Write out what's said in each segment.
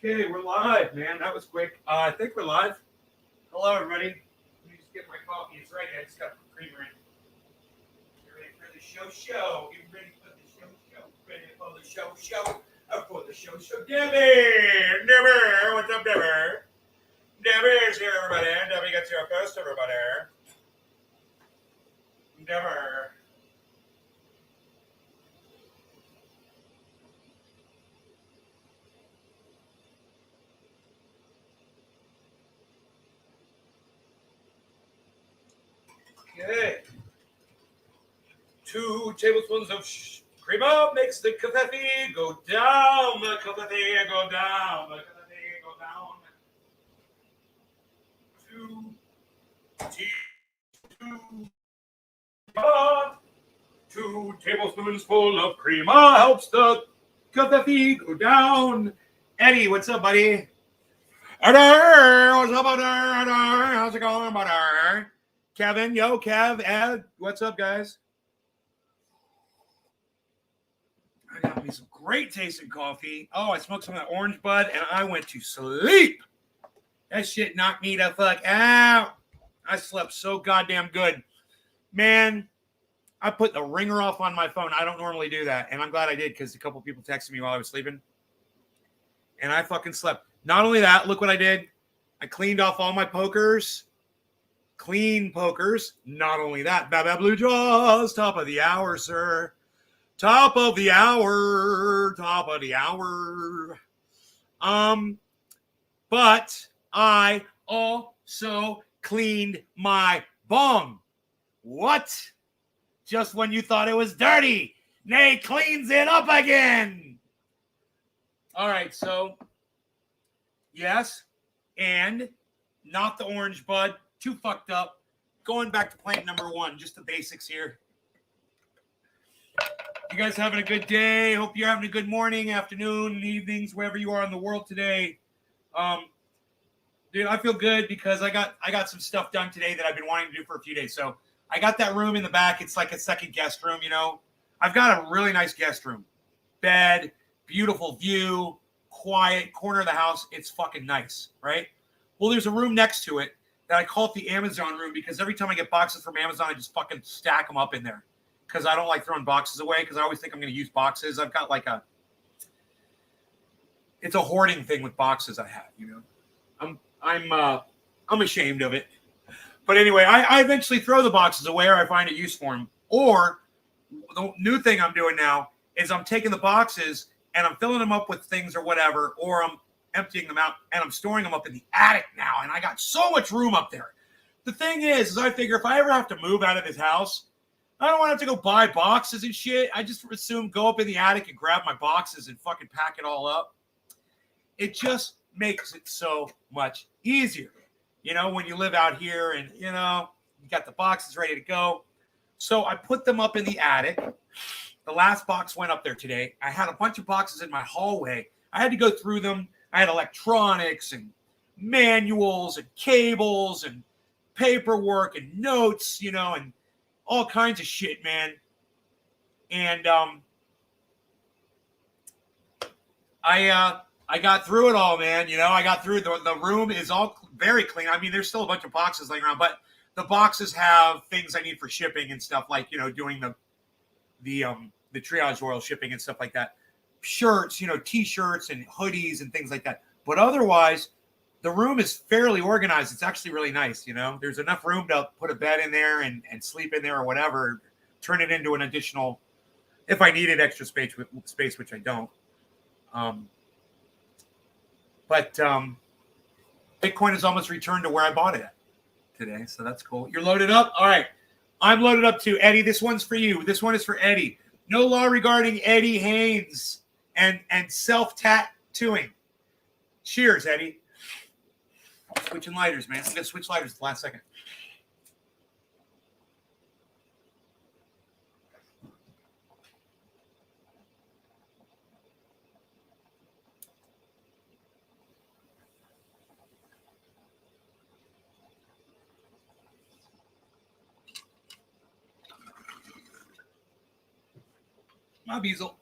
Okay, we're live, man. That was quick. I think we're live. Hello, everybody. Let me just get my coffee. It's right. I just got the creamer in. Get ready for the show. Get ready for the show. Ready for the show. Up for the show. Debbie. What's up, Debbie? Debbie's here, everybody. Debbie gets here first, everybody. Debbie. Okay. 2 tablespoons of creamer makes the coffee go down. The coffee go down. The coffee go down. 2 tablespoons full of creamer helps the coffee go down. Eddie, what's up, buddy? Eddie, what's up, buddy? How's it going, buddy? Kevin, yo, Kev, Ed, what's up, guys? I got me some great tasting coffee. Oh, I smoked some of that orange bud, and I went to sleep. That shit knocked me the fuck out. I slept so goddamn good. Man, I put the ringer off on my phone. I don't normally do that, and I'm glad I did because a couple people texted me while I was sleeping, and I fucking slept. Not only that, look what I did. I cleaned off all my pokers. Clean pokers. Not only that, Baba Blue Jaws, top of the hour, sir. Top of the hour. Top of the hour. But I also cleaned my bong. What? Just when you thought it was dirty, Nay cleans it up again. All right, so yes, and not the orange bud. Too fucked up. Going back to plant number 1, just the basics here. You guys having a good day? Hope you're having a good morning, afternoon, evenings, wherever you are in the world today. Dude, I feel good because I got some stuff done today that I've been wanting to do for a few days. So I got that room in the back. It's like a second guest room, you know. I've got a really nice guest room. Bed, beautiful view, quiet, corner of the house. It's fucking nice, right? Well, there's a room next to it that I call it the Amazon room because every time I get boxes from Amazon, I just fucking stack them up in there because I don't like throwing boxes away because I always think I'm going to use boxes. I've got like it's a hoarding thing with boxes I have, you know. I'm ashamed of it. But anyway, I eventually throw the boxes away or I find a use for them. Or the new thing I'm doing now is I'm taking the boxes and I'm filling them up with things or whatever, or I'm emptying them out and I'm storing them up in the attic now. And I got so much room up there. The thing is I figure if I ever have to move out of this house, I don't want to have to go buy boxes and shit. I just assume go up in the attic and grab my boxes and fucking pack it all up. It just makes it so much easier. You know, when you live out here and, you know, you got the boxes ready to go. So I put them up in the attic. The last box went up there today. I had a bunch of boxes in my hallway. I had to go through them. I had electronics and manuals and cables and paperwork and notes, you know, and all kinds of shit, man. And I got through it all, man. You know, I got through the room is all very clean. I mean, there's still a bunch of boxes laying around, but the boxes have things I need for shipping and stuff like, you know, doing the triage oil shipping and stuff like that. Shirts, you know, t-shirts and hoodies and things like that. But otherwise, the room is fairly organized. It's actually really nice, you know. There's enough room to put a bed in there and sleep in there or whatever. Turn it into an additional, if I needed extra space, which I don't. But Bitcoin has almost returned to where I bought it at today, so that's cool. You're loaded up? All right. I'm loaded up too. Eddie, this one's for you. This one is for Eddie. No law regarding Eddie Haynes and self-tattooing. Cheers, Eddie. Switching lighters, man. I'm going to switch lighters at the last second. My Beazle.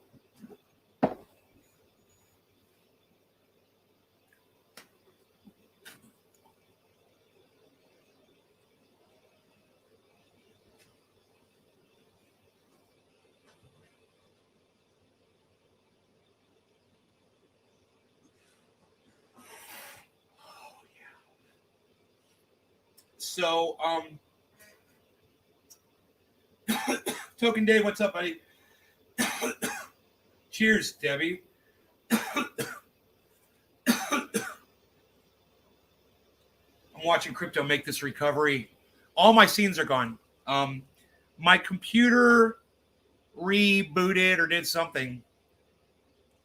So, Token Dave, what's up, buddy? Cheers, Debbie. I'm watching crypto make this recovery. All my scenes are gone. My computer rebooted or did something.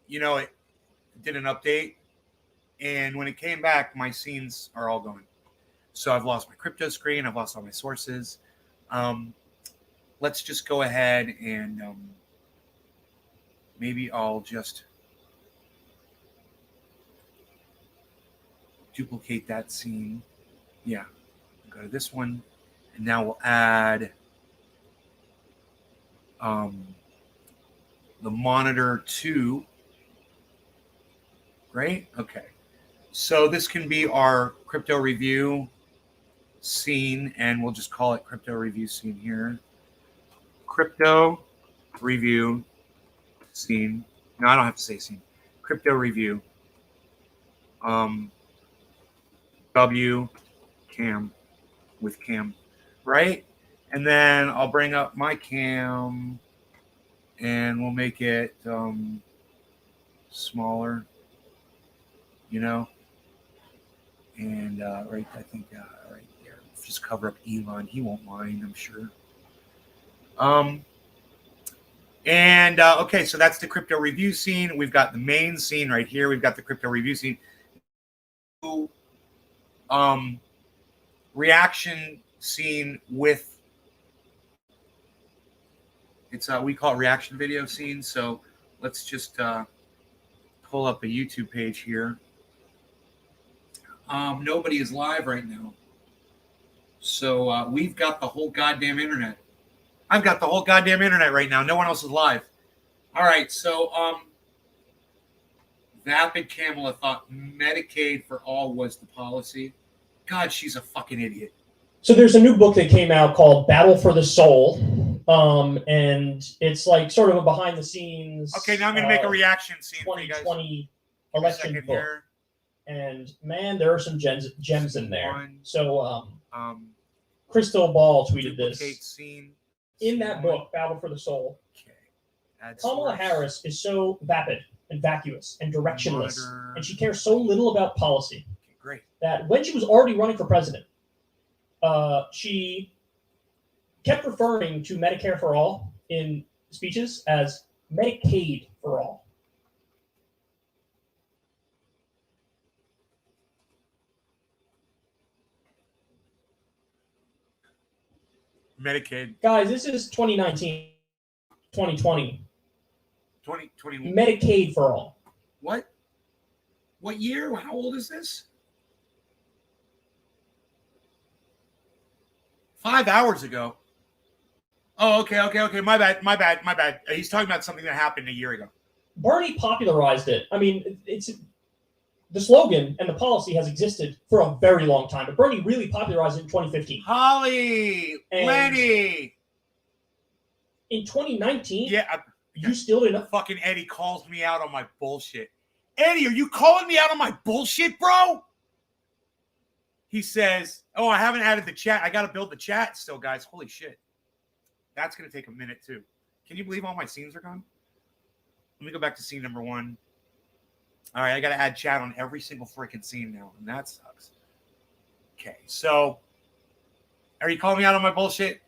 You know, it did an update. And when it came back, my scenes are all gone. So I've lost my crypto screen. I've lost all my sources. Let's just go ahead and maybe I'll just duplicate that scene. Yeah. Go to this one. And now we'll add the monitor 2. Great. Okay. So this can be our crypto review scene, and we'll just call it crypto review scene here. Crypto review scene. No, I don't have to say scene. Crypto review. W cam with cam, right? And then I'll bring up my cam and we'll make it smaller, you know. And right, I think right there. Just cover up Elon. He won't mind, I'm sure. Okay, so that's the crypto review scene. We've got the main scene right here. We've got the crypto review scene. Reaction scene with it's we call it reaction video scene. So let's just pull up a YouTube page here. Nobody is live right now. So we've got the whole goddamn internet. I've got the whole goddamn internet right now. No one else is live. All right. So Vapid Kamala thought Medicaid for all was the policy. God, she's a fucking idiot. So there's a new book that came out called Battle for the Soul. And it's like sort of a behind the scenes. Okay, now I'm going to make a reaction scene 2020 election book. Here. And man, there are some gems in there. So Crystal Ball tweeted this. Scene. In that book, Battle for the Soul, Kamala Harris is so vapid and vacuous and directionless, and she cares so little about policy that when she was already running for president, she kept referring to Medicare for all in speeches as Medicaid for all. Medicaid. Guys, this is 2019, 2020. 2021. Medicaid for all. What? What year? How old is this? 5 hours ago. Oh, okay. My bad. He's talking about something that happened a year ago. Bernie popularized it. I mean, it's the slogan and the policy has existed for a very long time, but Bernie really popularized it in 2015. Holly, and Lenny. In 2019, yeah, you still didn't. Fucking Eddie calls me out on my bullshit. Eddie, are you calling me out on my bullshit, bro? He says, "Oh, I haven't added the chat. I got to build the chat still, guys. Holy shit, that's gonna take a minute too. Can you believe all my scenes are gone? Let me go back to scene number 1. All right, I got to add chat on every single freaking scene now, and that sucks. Okay, so are you calling me out on my bullshit?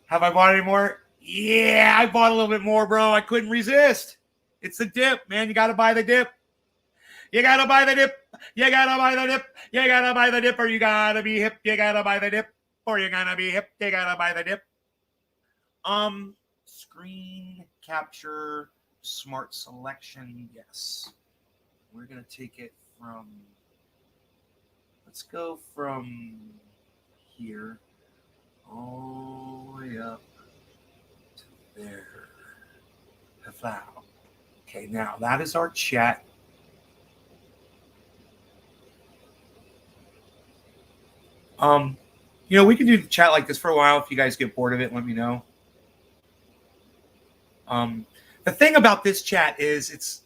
Have I bought any more? Yeah, I bought a little bit more, bro. I couldn't resist. It's the dip, man. You got to buy the dip. You got to buy the dip. You got to buy the dip. You got to buy the dip, or you got to be hip. You got to buy the dip, or you're going to be hip. You got to buy the dip. Screen capture, smart selection, yes. We're going to take it from, let's go from here all the way up to there. Okay, now that is our chat. You know, we can do the chat like this for a while. If you guys get bored of it, let me know. The thing about this chat is it's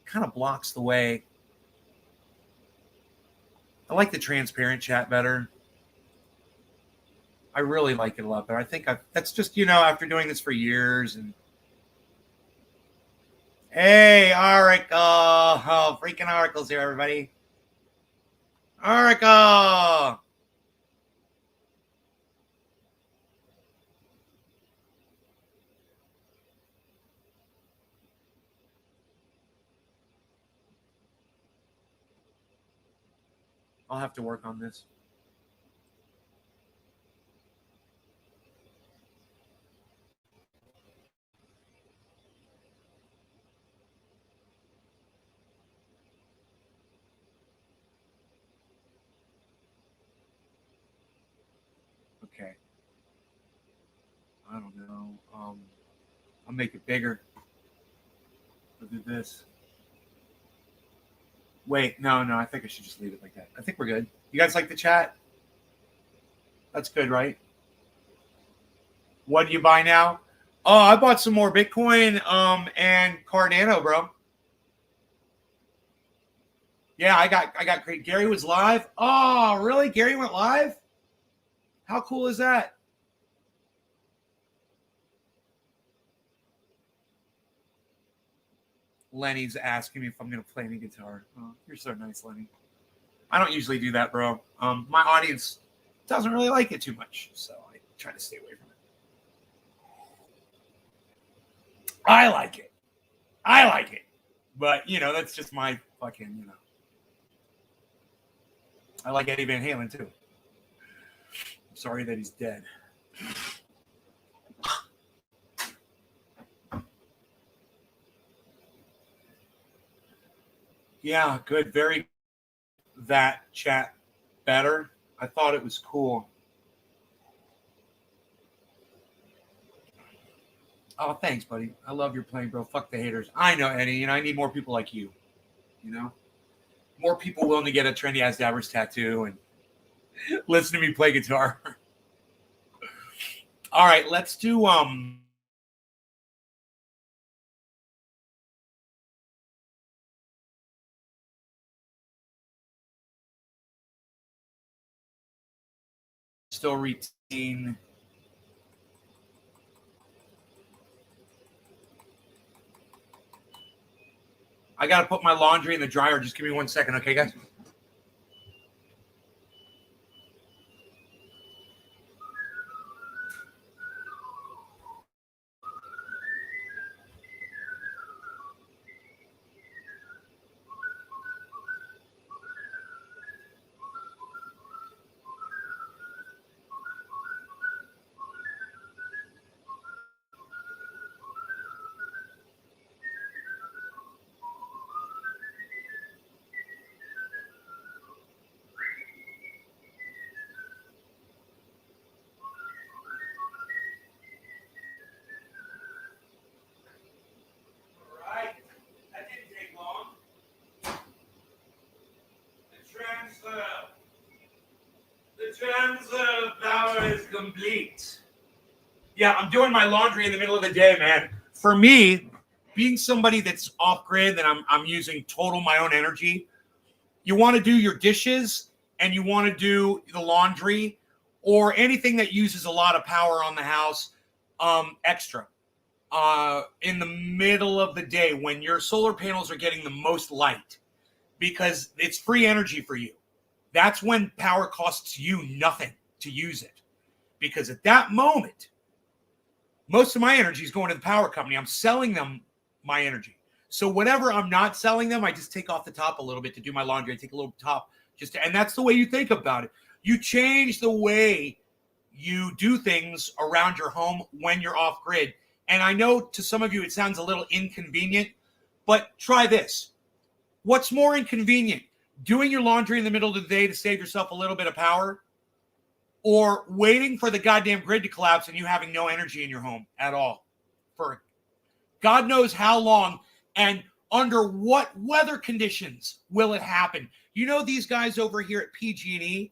kind of blocks the way. I like the transparent chat better. I really like it a lot better. I think that's just, after doing this for years. And hey, Oracle. Oh, freaking Oracle's here, everybody. Oracle. I'll have to work on this. Okay. I don't know. I'll make it bigger. I'll do this. Wait, no. I think I should just leave it like that. I think we're good. You guys like the chat? That's good, right? What do you buy now? Oh, I bought some more Bitcoin and Cardano, bro. Yeah, I got great. Gary was live. Oh, really? Gary went live? How cool is that? Lenny's asking me if I'm going to play any guitar. Oh, you're so nice, Lenny. I don't usually do that, bro. My audience doesn't really like it too much, so I try to stay away from it. I like it. But, that's just my fucking, I like Eddie Van Halen, too. I'm sorry that he's dead. Yeah, good. Very that chat better. I thought it was cool. Oh, thanks, buddy. I love your playing, bro. Fuck the haters. I know, Eddie. I need more people like you. More people willing to get a Trendy Ass Dabbers tattoo and listen to me play guitar. All right, let's do still retain. I got to put my laundry in the dryer. Just give me 1 second, okay, guys? Transfer power is complete. Yeah, I'm doing my laundry in the middle of the day, man. For me, being somebody that's off grid, that I'm using total my own energy, you want to do your dishes and you want to do the laundry or anything that uses a lot of power on the house extra in the middle of the day when your solar panels are getting the most light, because it's free energy for you. That's when power costs you nothing to use it. Because at that moment, most of my energy is going to the power company. I'm selling them my energy. So whatever I'm not selling them, I just take off the top a little bit to do my laundry. I take a little top and that's the way you think about it. You change the way you do things around your home when you're off grid. And I know to some of you it sounds a little inconvenient, but try this. What's more inconvenient? Doing your laundry in the middle of the day to save yourself a little bit of power, or waiting for the goddamn grid to collapse and you having no energy in your home at all for God knows how long, and under what weather conditions will it happen? These guys over here at PG&E,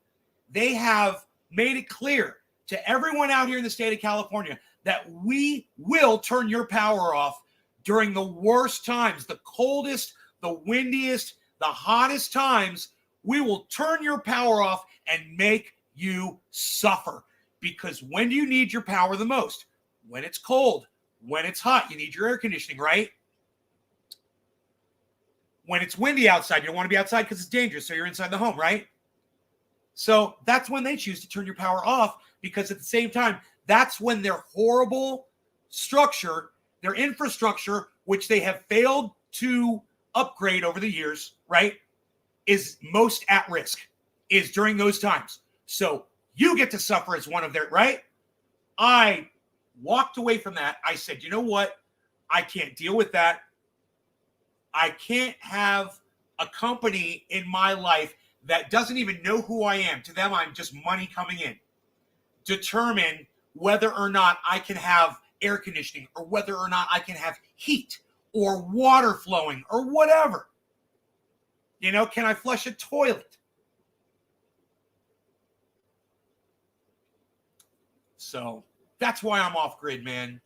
they have made it clear to everyone out here in the state of California that we will turn your power off during the worst times, the coldest, the windiest, the hottest times. We will turn your power off and make you suffer. Because when do you need your power the most? When it's cold, when it's hot, you need your air conditioning, right? When it's windy outside, you don't want to be outside because it's dangerous, so you're inside the home, right? So that's when they choose to turn your power off, because at the same time, that's when their horrible structure, their infrastructure, which they have failed to upgrade over the years, right, is most at risk, is during those times. So you get to suffer as one of their, right? I walked away from that. I said, you know what? I can't deal with that. I can't have a company in my life that doesn't even know who I am. To them, I'm just money coming in. Determine whether or not I can have air conditioning, or whether or not I can have heat or water flowing or whatever. You know, can I flush a toilet? So that's why I'm off grid, man.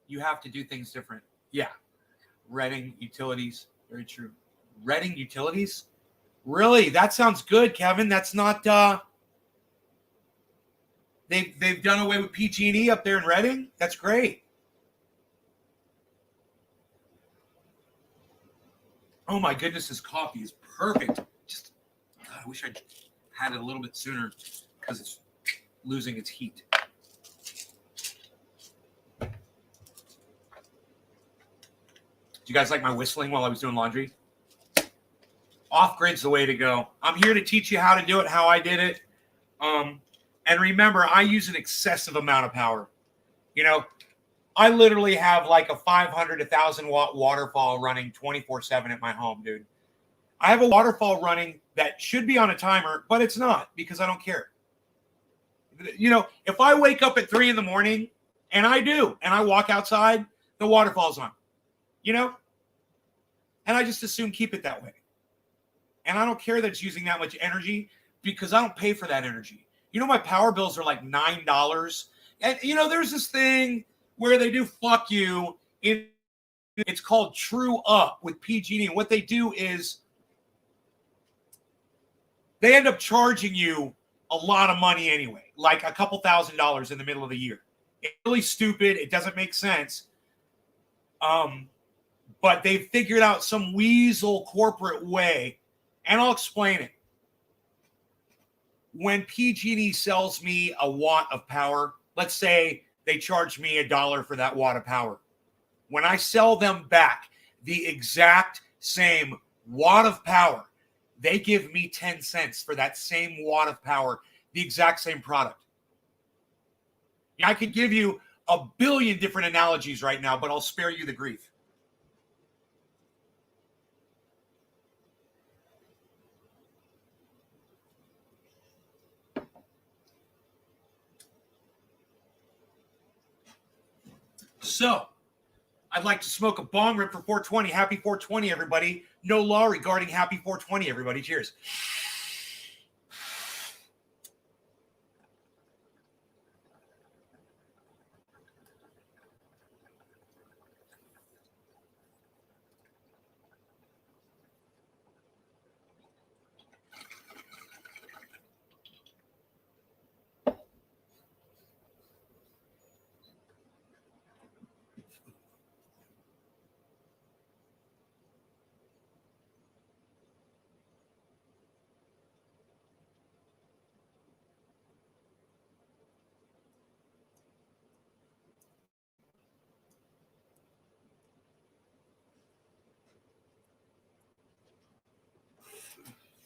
You have to do things different. Yeah. Reading utilities. Very true. Reading utilities? Really? That sounds good, Kevin. That's not they've done away with PG&E up there in Reading? That's great. Oh my goodness, this coffee is perfect. Just God, I wish I had it a little bit sooner because it's losing its heat. Do you guys like my whistling while I was doing laundry? Off-grid's the way to go. I'm here to teach you how to do it, how I did it. And remember, I use an excessive amount of power. You know, I literally have like a 500 to 1,000 watt waterfall running 24/7 at my home, dude. I have a waterfall running that should be on a timer, but it's not, because I don't care. You know, if I wake up at 3 a.m, and I do, and I walk outside, the waterfall's on. You know? And I just assume keep it that way. And I don't care that it's using that much energy, because I don't pay for that energy. You know, my power bills are like $9. And, you know, there's this thing where they do fuck you. It's called True Up with PG&E. And what they do is they end up charging you a lot of money anyway, like a couple $1,000s in the middle of the year. It's really stupid. It doesn't make sense. But they've figured out some weasel corporate way, and I'll explain it. When PG&E sells me a watt of power, let's say they charge me $1 for that watt of power. When I sell them back the exact same watt of power, they give me 10 cents for that same watt of power, the exact same product. I could give you a billion different analogies right now, but I'll spare you the grief. So, I'd like to smoke a bong rip for 420. Happy 420, everybody. No law regarding happy 420, everybody. Cheers.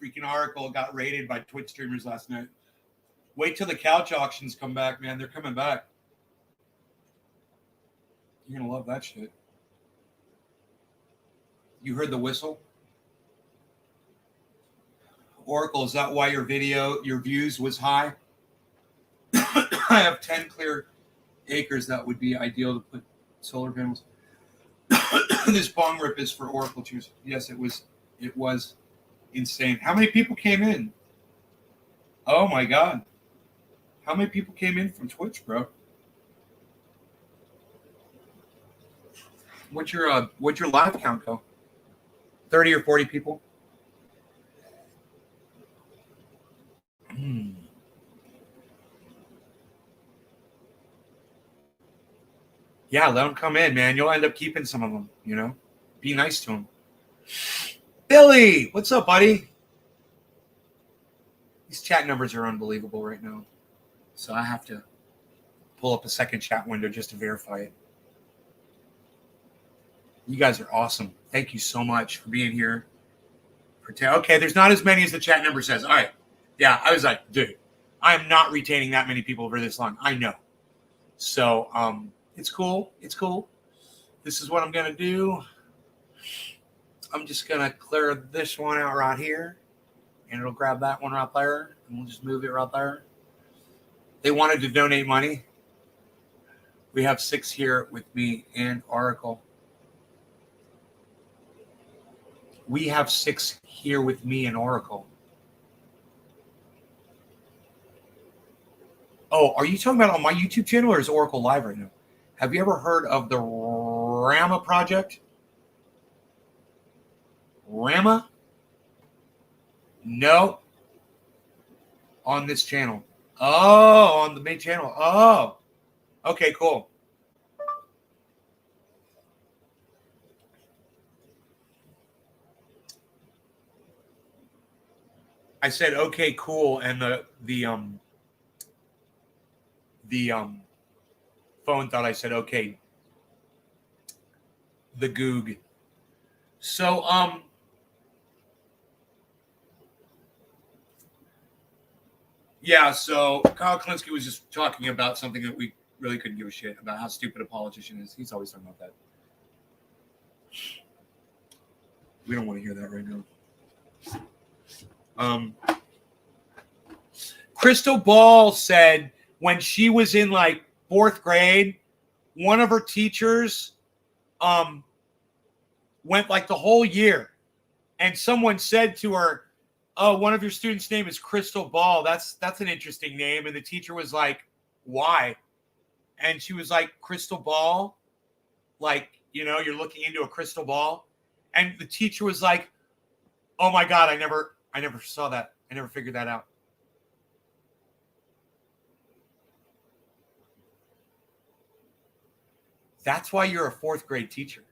Freaking Oracle got raided by Twitch streamers last night. Wait till the couch auctions come back, man. They're coming back. You're going to love that shit. You heard the whistle? Oracle, is that why your video, your views was high? I have 10 clear acres that would be ideal to put solar panels. This bong rip is for Oracle cheers. Yes, it was insane. How many people came in? Oh my God. How many people came in from Twitch, bro? What's your live count go? 30 or 40 people? Yeah, let them come in, man. You'll end up keeping some of them, you know? Be nice to them. Billy, what's up, buddy? These chat numbers are unbelievable right now. So I have to pull up a second chat window just to verify it. You guys are awesome. Thank you so much for being here. Okay, there's not as many as the chat number says. All right. Yeah, I was like, dude, I am not retaining that many people for this long. I know. So it's cool. It's cool. This is what I'm going to do. I'm just going to clear this one out right here. And it'll grab that one right there. And we'll just move it right there. They wanted to donate money. We have 6 here with me and Oracle. We have 6 here with me and Oracle. Oh, are you talking about on my YouTube channel or is Oracle live right now? Have you ever heard of the Rama project? Rama? No. On this channel. Oh, on the main channel. Oh. Okay, cool. I said okay, cool, and the phone thought I said okay. The Goog. So yeah, so Kyle Klinsky was just talking about something that we really couldn't give a shit about, how stupid a politician is. He's always talking about that. We don't want to hear that right now. Crystal Ball said when she was in like 4th grade, one of her teachers went like the whole year, and someone said to her, "Oh, one of your students' name is Crystal Ball. That's an interesting name." And the teacher was like, "Why?" And she was like, "Crystal ball, like, you know, you're looking into a crystal ball." And the teacher was like, "Oh my God, I never saw that. I never figured that out." That's why you're a 4th grade teacher.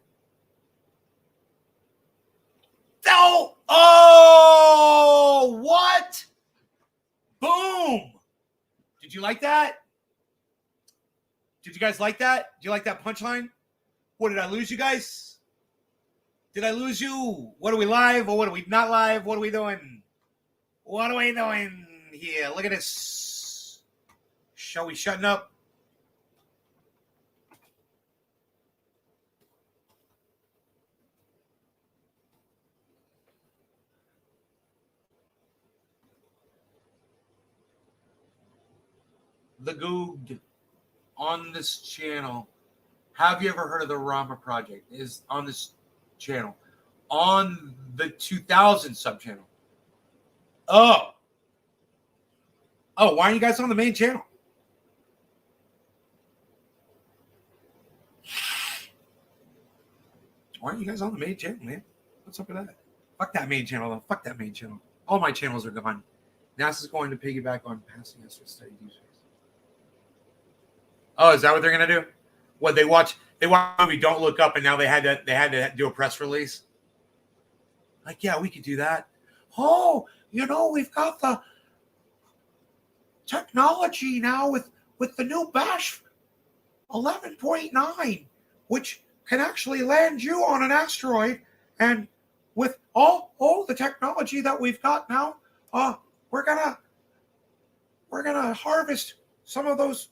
Oh, what? Boom. Did you like that? Did you guys like that? Did you like that punchline? What, did I lose you guys? Did I lose you? What are we live or what are we not live? What are we doing? What are we doing here? Look at this. Shall we shutting up? The Goog on this channel. Have you ever heard of the Rama Project? Is on this channel. On the 2000 sub-channel. Oh, why aren't you guys on the main channel? Why aren't you guys on the main channel, man? What's up with that? Fuck that main channel, though. Fuck that main channel. All my channels are gone. NASA's going to piggyback on passing us with study users. Oh, is that what they're gonna do? What they watch the movie Don't Look Up, and now they had to do a press release. Like, yeah, we could do that. Oh, you know, we've got the technology now with the new Bash 11.9, which can actually land you on an asteroid. And with all the technology that we've got now, we're gonna harvest some of those.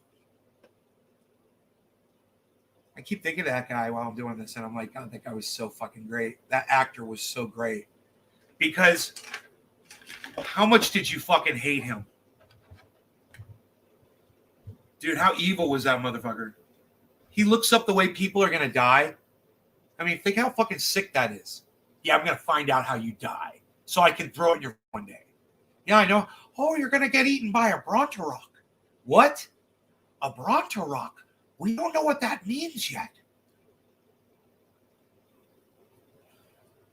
I keep thinking of that guy while I'm doing this, and I'm like, God, that guy was so fucking great. That actor was so great. Because how much did you fucking hate him? Dude, how evil was that motherfucker? He looks up the way people are going to die. I mean, think how fucking sick that is. Yeah, I'm going to find out how you die so I can throw it in your one day. Yeah, I know. Oh, you're going to get eaten by a Brontorok. What? A Brontorok? We don't know what that means yet.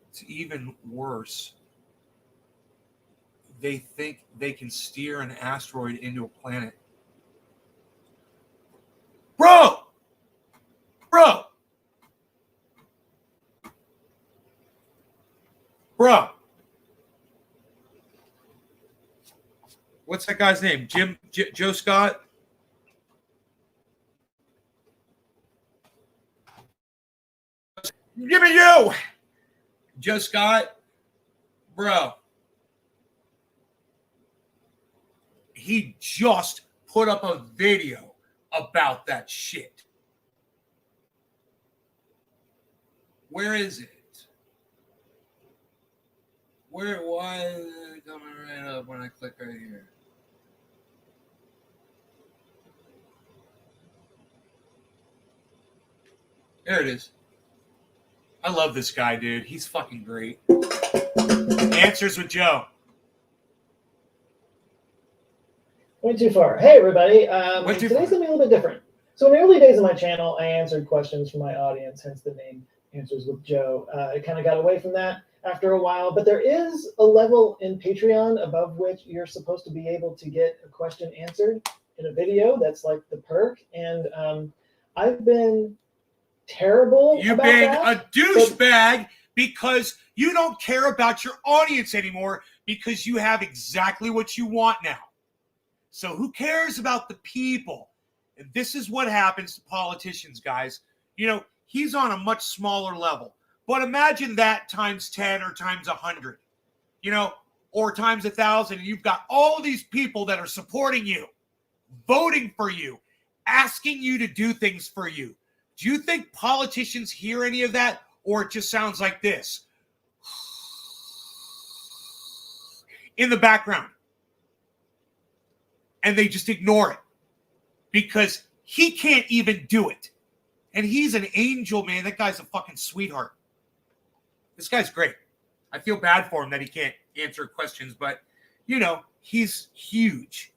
It's even worse. They think they can steer an asteroid into a planet. Bro! What's that guy's name? Joe Scott? Give me you! Joe Scott? Bro. He just put up a video about that shit. Where is it? Why is it coming right up when I click right here? There it is. I love this guy, dude. He's fucking great. Answers with Joe. Went too far. Hey, everybody. Today's going to be a little bit different. So in the early days of my channel, I answered questions from my audience, hence the name Answers with Joe. It kind of got away from that after a while, but there is a level in Patreon above which you're supposed to be able to get a question answered in a video. That's like the perk. And I've been terrible You've about been that, a douchebag because you don't care about your audience anymore because you have exactly what you want now. So who cares about the people? And this is what happens to politicians, guys. You know, he's on a much smaller level. But imagine that times 10 or times 100, you know, or times 1,000. And you've got all these people that are supporting you, voting for you, asking you to do things for you. Do you think politicians hear any of that? Or it just sounds like this in the background? And they just ignore it because he can't even do it. And he's an angel, man. That guy's a fucking sweetheart. This guy's great. I feel bad for him that he can't answer questions, but, you know, he's huge.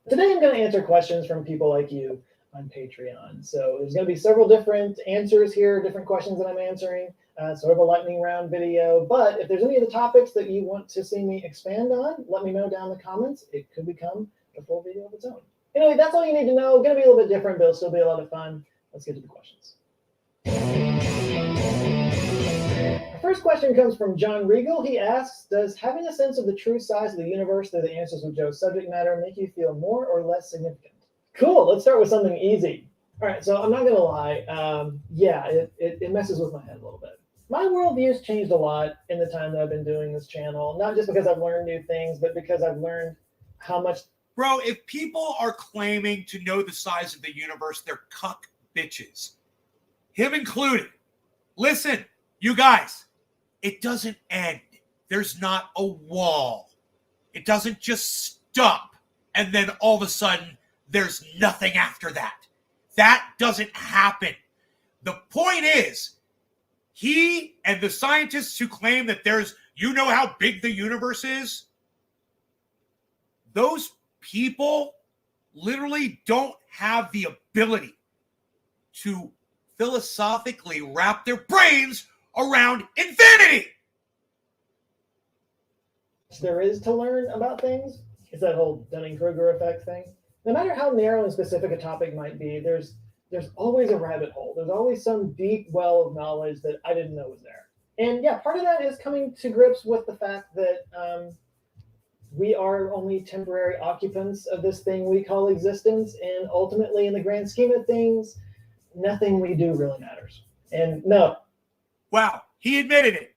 Today I'm going to answer questions from people like you on Patreon. So there's going to be several different answers here, different questions that I'm answering, sort of a lightning round video. But if there's any of the topics that you want to see me expand on, let me know down in the comments. It could become a full video of its own. Anyway, that's all you need to know. Going to be a little bit different, but it'll still be a lot of fun. Let's get to the questions. Our first question comes from John Regal. He asks, does having a sense of the true size of the universe through the Answers with Joe subject matter make you feel more or less significant? Cool. Let's start with something easy. All right, so I'm not going to lie. Yeah, it messes with my head a little bit. My worldview's changed a lot in the time that I've been doing this channel, not just because I've learned new things, but because I've learned how much... Bro, if people are claiming to know the size of the universe, they're cuck bitches. Him included. Listen, you guys, it doesn't end. There's not a wall. It doesn't just stop, and then all of a sudden, there's nothing after that. That doesn't happen. The point is, he and the scientists who claim that there's, you know how big the universe is? Those people literally don't have the ability to philosophically wrap their brains around infinity. There is to learn about things. It's that whole Dunning-Kruger effect thing. No matter how narrow and specific a topic might be, there's always a rabbit hole. There's always some deep well of knowledge that I didn't know was there. And yeah, part of that is coming to grips with the fact that we are only temporary occupants of this thing we call existence. And ultimately, in the grand scheme of things, nothing we do really matters. And no. Wow, he admitted it.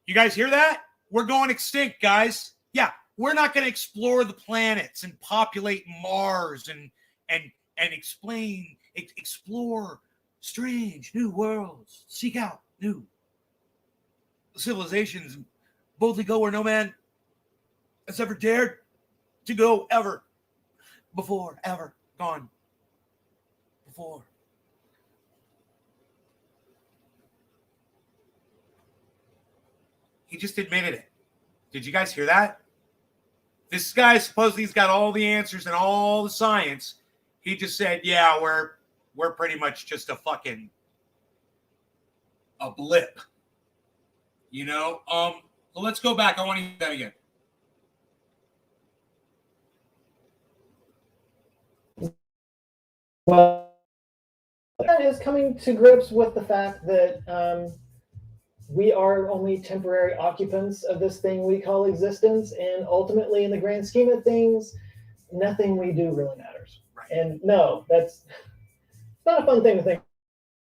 You guys hear that? We're going extinct, guys. Yeah, we're not going to explore the planets and populate Mars and explore strange new worlds, seek out new civilizations, boldly go where no man has ever dared to go ever before, ever gone before. He just admitted it. Did you guys hear that? This guy supposedly he's got all the answers and all the science. He just said, yeah, we're pretty much just a blip. You know? So let's go back. I want to hear that again. Well, that is coming to grips with the fact that we are only temporary occupants of this thing we call existence. And ultimately, in the grand scheme of things, nothing we do really matters. Right. And no, it's not a fun thing to think.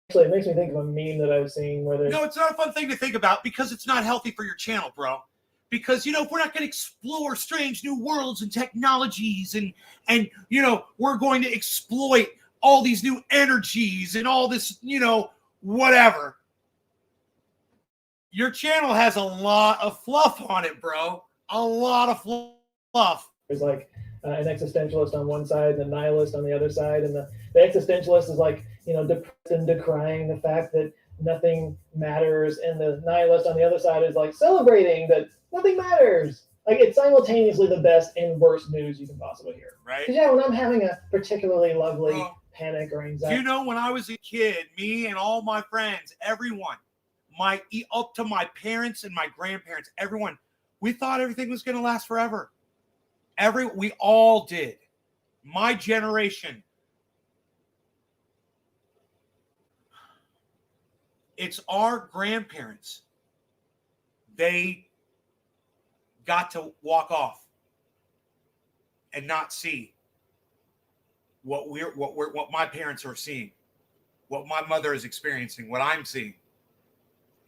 Actually, it makes me think of a meme that I've seen where there's... No, it's not a fun thing to think about because it's not healthy for your channel, bro. Because, if we're not going to explore strange new worlds and technologies and we're going to exploit all these new energies and all this, whatever. Your channel has a lot of fluff on it, bro. A lot of fluff. There's like an existentialist on one side and a nihilist on the other side. And the existentialist is like, depressed and decrying the fact that nothing matters. And the nihilist on the other side is like celebrating that nothing matters. Like, it's simultaneously the best and worst news you can possibly hear. Right. Because when I'm having a particularly lovely panic or anxiety. When I was a kid, me and all my friends, everyone, up to my parents and my grandparents, everyone, we thought everything was going to last forever. We all did. My generation. It's our grandparents. They got to walk off and not see what my parents are seeing, what my mother is experiencing, what I'm seeing.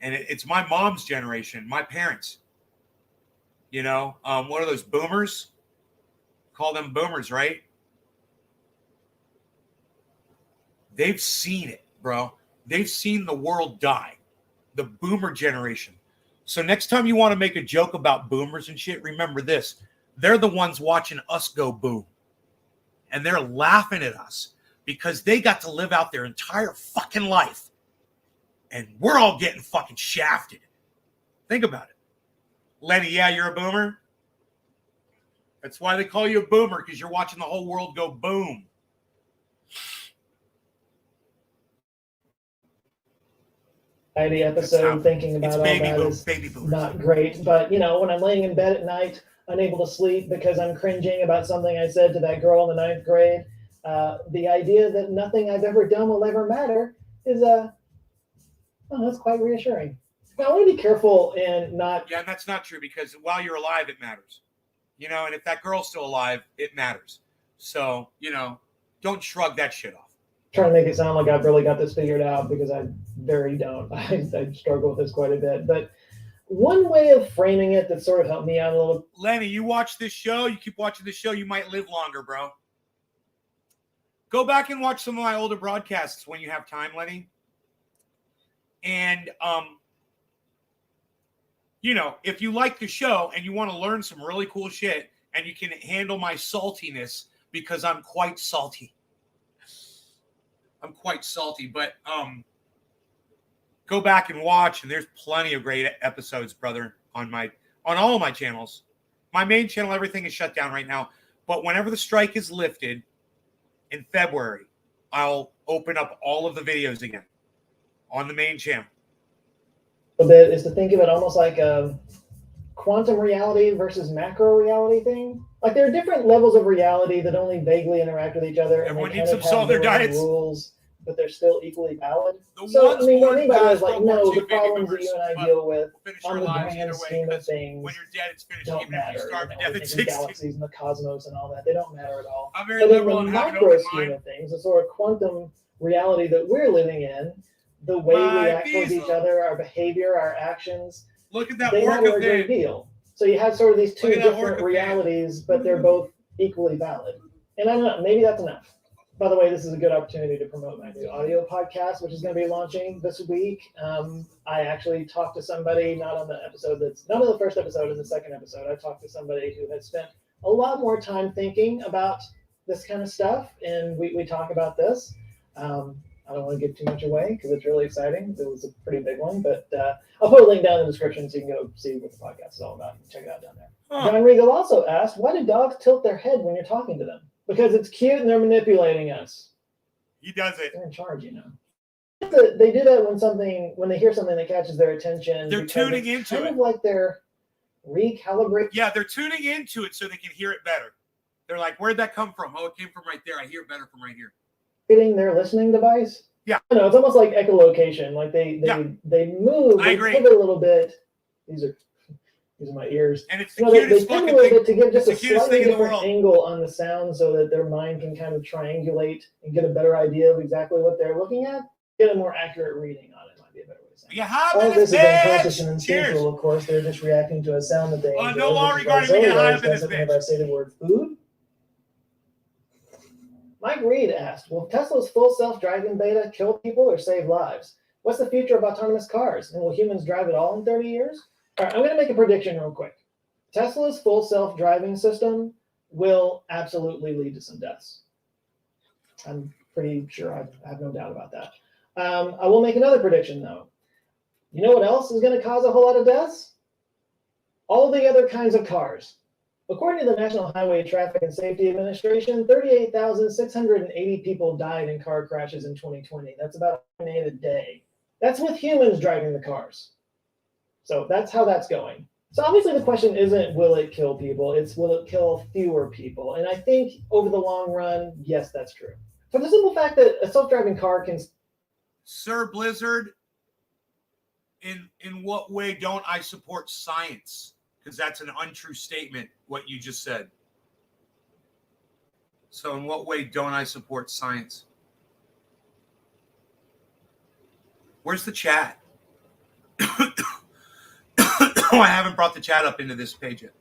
And it's my mom's generation, my parents. What are those boomers? Call them boomers, right? They've seen it, bro. They've seen the world die. The boomer generation. So next time you want to make a joke about boomers and shit, remember this. They're the ones watching us go boom. And they're laughing at us because they got to live out their entire fucking life. And we're all getting fucking shafted. Think about it. Lenny, yeah, you're a boomer? That's why they call you a boomer, because you're watching the whole world go boom. The episode thinking about all that is not great. But, when I'm laying in bed at night, unable to sleep because I'm cringing about something I said to that girl in the 9th grade, the idea that nothing I've ever done will ever matter is that's quite reassuring. Now, I want to be careful and not... Yeah, and that's not true, because while you're alive, it matters. And if that girl's still alive, it matters. So, don't shrug that shit off. Trying to make it sound like I've really got this figured out, because I very don't. I struggle with this quite a bit. But one way of framing it that sort of helped me out a little... Lenny, you watch this show, you keep watching this show, you might live longer, bro. Go back and watch some of my older broadcasts when you have time, Lenny. And, if you like the show and you want to learn some really cool shit and you can handle my saltiness, because I'm quite salty. But go back and watch, and there's plenty of great episodes, brother, on all of my channels. My main channel, everything is shut down right now. But whenever the strike is lifted in February, I'll open up all of the videos again on the main channel. A bit is to think of it almost like a quantum reality versus macro reality thing. Like, there are different levels of reality that only vaguely interact with each other. Everyone and needs some salt in their diets. Rules, but they're still equally valid. What anybody was like, no, the problems that you and I deal with on the grand scheme of things when you're dead, it's finished. don't Even if you matter. starve to death at 60. Galaxies and the cosmos and all that, they don't matter at all. I'm very But in liberal the and have an macro open scheme mind. of things, the sort of quantum reality that we're living in, the way we act towards each other, our behavior, our actions, Look at that they matter a great thing. deal. So you have sort of these two Look at that different orca realities, but they're both equally valid. And I don't know, maybe that's enough. By the way, this is a good opportunity to promote my new audio podcast, which is going to be launching this week. I actually talked to somebody, not on the first episode, in the second episode. I talked to somebody who had spent a lot more time thinking about this kind of stuff, and we talk about this. I don't want to give too much away because it's really exciting. It was a pretty big one, but I'll put a link down in the description so you can go see what the podcast is all about. Check it out down there. John Regal also asked, why do dogs tilt their head when you're talking to them? Because it's cute and they're manipulating us. He does it. They're in charge, They do that when they hear something that catches their attention. They're tuning into it. Kind of like they're recalibrating. Yeah, they're tuning into it so they can hear it better. They're like, where'd that come from? Oh, it came from right there. I hear it better from right here. Fitting their listening device. Yeah. I know, it's almost like echolocation. Like they move, they pivot a little bit. using my ears. And it's the They cutest spin a fucking little thing. bit to give just a It's the cutest slightly thing in the different world. angle on the sound so that their mind can kind of triangulate and get a better idea of exactly what they're looking at. Get a more accurate reading on it might be a better way of saying it. Yeah, All of this is unconscious and Cheers. instinctual, of course. They're just reacting to a sound that they enjoy. No law which is why regarding me getting Zoe high always up in does this it whenever I say the word food. Mike Reed asked, will Tesla's full self-driving beta kill people or save lives? What's the future of autonomous cars? And will humans drive at all in 30 years? All right, I'm going to make a prediction real quick. Tesla's full self-driving system will absolutely lead to some deaths. I'm pretty sure. I have no doubt about that. I will make another prediction, though. You know what else is going to cause a whole lot of deaths? All the other kinds of cars. According to the National Highway Traffic and Safety Administration, 38,680 people died in car crashes in 2020. That's about 8 a day. That's with humans driving the cars. So that's how that's going. So obviously the question isn't will it kill people, it's will it kill fewer people? And I think over the long run, yes, that's true. For the simple fact that a self-driving car can... Sir Blizzard, in what way don't I support science? Because that's an untrue statement, what you just said. So in what way don't I support science? Where's the chat? I haven't brought the chat up into this page yet.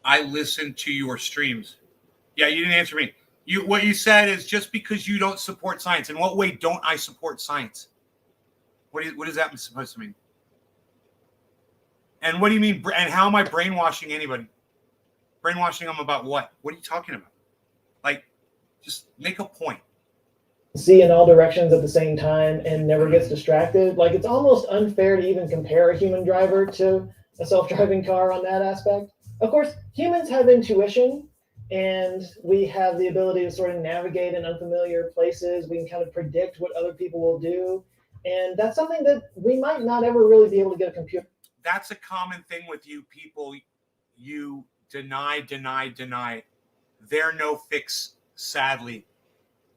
I listen to your streams. Yeah, you didn't answer me. What you said is just because you don't support science. In what way don't I support science? What is that supposed to mean? And what do you mean? And how am I brainwashing anybody? Brainwashing them about what? What are you talking about? Like, just make a point. See in all directions at the same time and never gets distracted. Like, it's almost unfair to even compare a human driver to a self-driving car on that aspect. Of course, humans have intuition, and we have the ability to sort of navigate in unfamiliar places. We can kind of predict what other people will do, and that's something that we might not ever really be able to get a computer. That's a common thing with you people. You deny. They're no fix, sadly.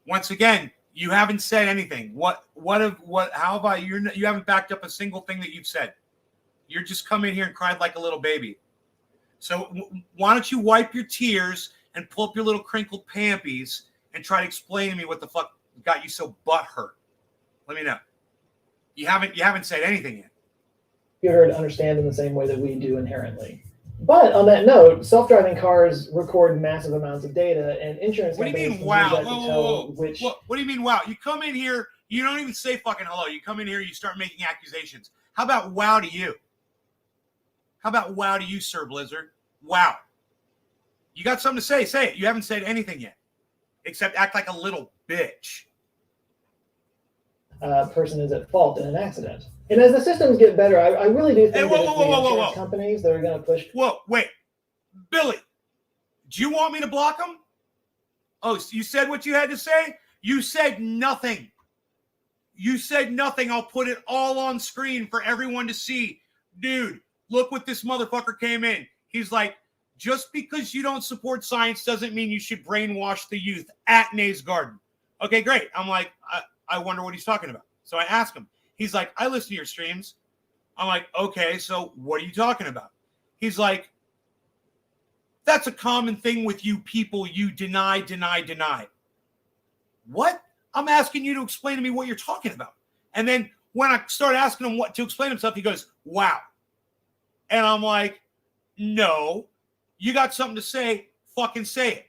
Once again, you haven't said anything. How about you haven't backed up a single thing that you've said. You're just coming here and cried like a little baby. So why don't you wipe your tears and pull up your little crinkled pampies and try to explain to me what the fuck got you so butthurt? Let me know. You haven't said anything yet. Computer to understand in the same way that we do inherently. But on that note, self-driving cars record massive amounts of data, and insurance companies use that to tell which... What do you mean, wow? You come in here, you don't even say fucking hello. You come in here, you start making accusations. How about wow to you? How about wow to you, Sir Blizzard? Wow. You got something to say? Say it. You haven't said anything yet, except act like a little bitch. Person is at fault in an accident. And as the systems get better, I really do think that it's the insurance companies that are going to push... Whoa, wait. Billy, do you want me to block them? Oh, so you said what you had to say? You said nothing. You said nothing. I'll put it all on screen for everyone to see. Dude, look what this motherfucker came in. He's like, just because you don't support science doesn't mean you should brainwash the youth at Nay's Garden. Okay, great. I'm like, I wonder what he's talking about. So I ask him. He's like, I listen to your streams. I'm like, okay, so what are you talking about? He's like, that's a common thing with you people. You deny. What? I'm asking you to explain to me what you're talking about. And then when I start asking him what to explain himself, he goes, wow. And I'm like, no, you got something to say, fucking say it.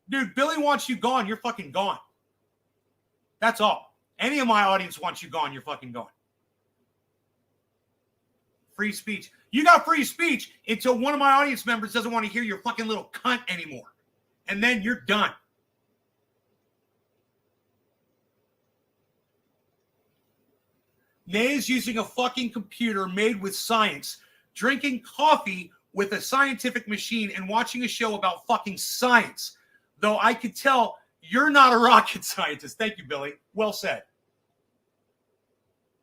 Dude, Billy wants you gone, you're fucking gone. That's all. Any of my audience wants you gone, you're fucking gone. Free speech. You got free speech until one of my audience members doesn't want to hear your fucking little cunt anymore. And then you're done. Nay is using a fucking computer made with science, drinking coffee with a scientific machine, and watching a show about fucking science. Though I could tell you're not a rocket scientist. Thank you, Billy. Well said.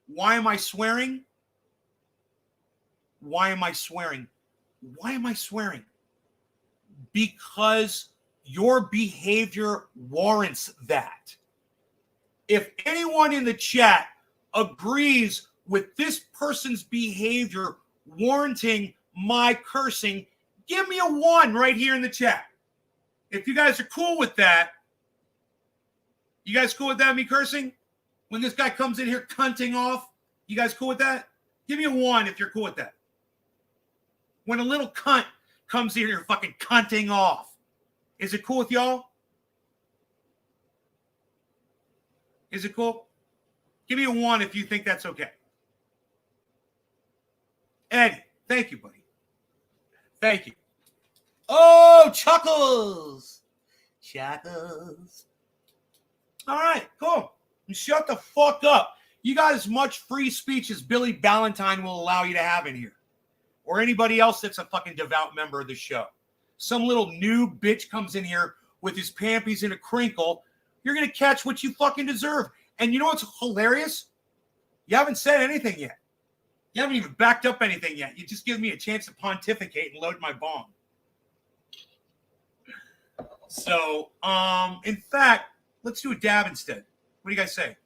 Why am I swearing? Why am I swearing? Why am I swearing? Because your behavior warrants that. If anyone in the chat agrees with this person's behavior warranting my cursing, give me a 1 right here in the chat. If you guys are cool with that, you guys cool with that, me cursing? When this guy comes in here cunting off, you guys cool with that? Give me a 1 if you're cool with that. When a little cunt comes in here fucking cunting off, is it cool with y'all? Is it cool? Give me a 1 if you think that's okay. Eddie, thank you, buddy. Thank you. Oh, Chuckles. Chuckles. All right, cool. Shut the fuck up. You got as much free speech as Billy Ballantyne will allow you to have in here. Or anybody else that's a fucking devout member of the show. Some little new bitch comes in here with his pampies in a crinkle. You're going to catch what you fucking deserve. And you know what's hilarious? You haven't said anything yet. You haven't even backed up anything yet. You just give me a chance to pontificate and load my bomb. So, in fact, let's do a dab instead. What do you guys say?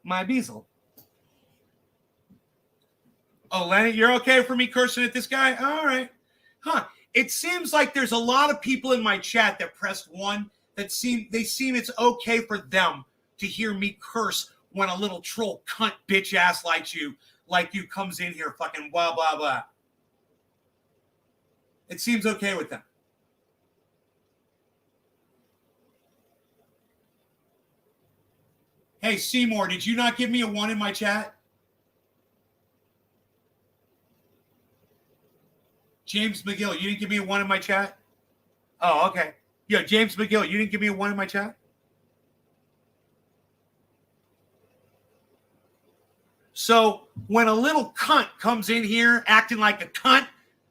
My Beazle. Oh, Lenny, you're okay for me cursing at this guy? All right. Huh. It seems like there's a lot of people in my chat that pressed 1 that seem it's okay for them to hear me curse when a little troll cunt bitch ass like you comes in here fucking blah, blah, blah. It seems okay with them. Hey, Seymour, did you not give me a 1 in my chat? James McGill, you didn't give me a 1 in my chat? Oh, okay. Yo, James McGill, you didn't give me a 1 in my chat? So when a little cunt comes in here acting like a cunt,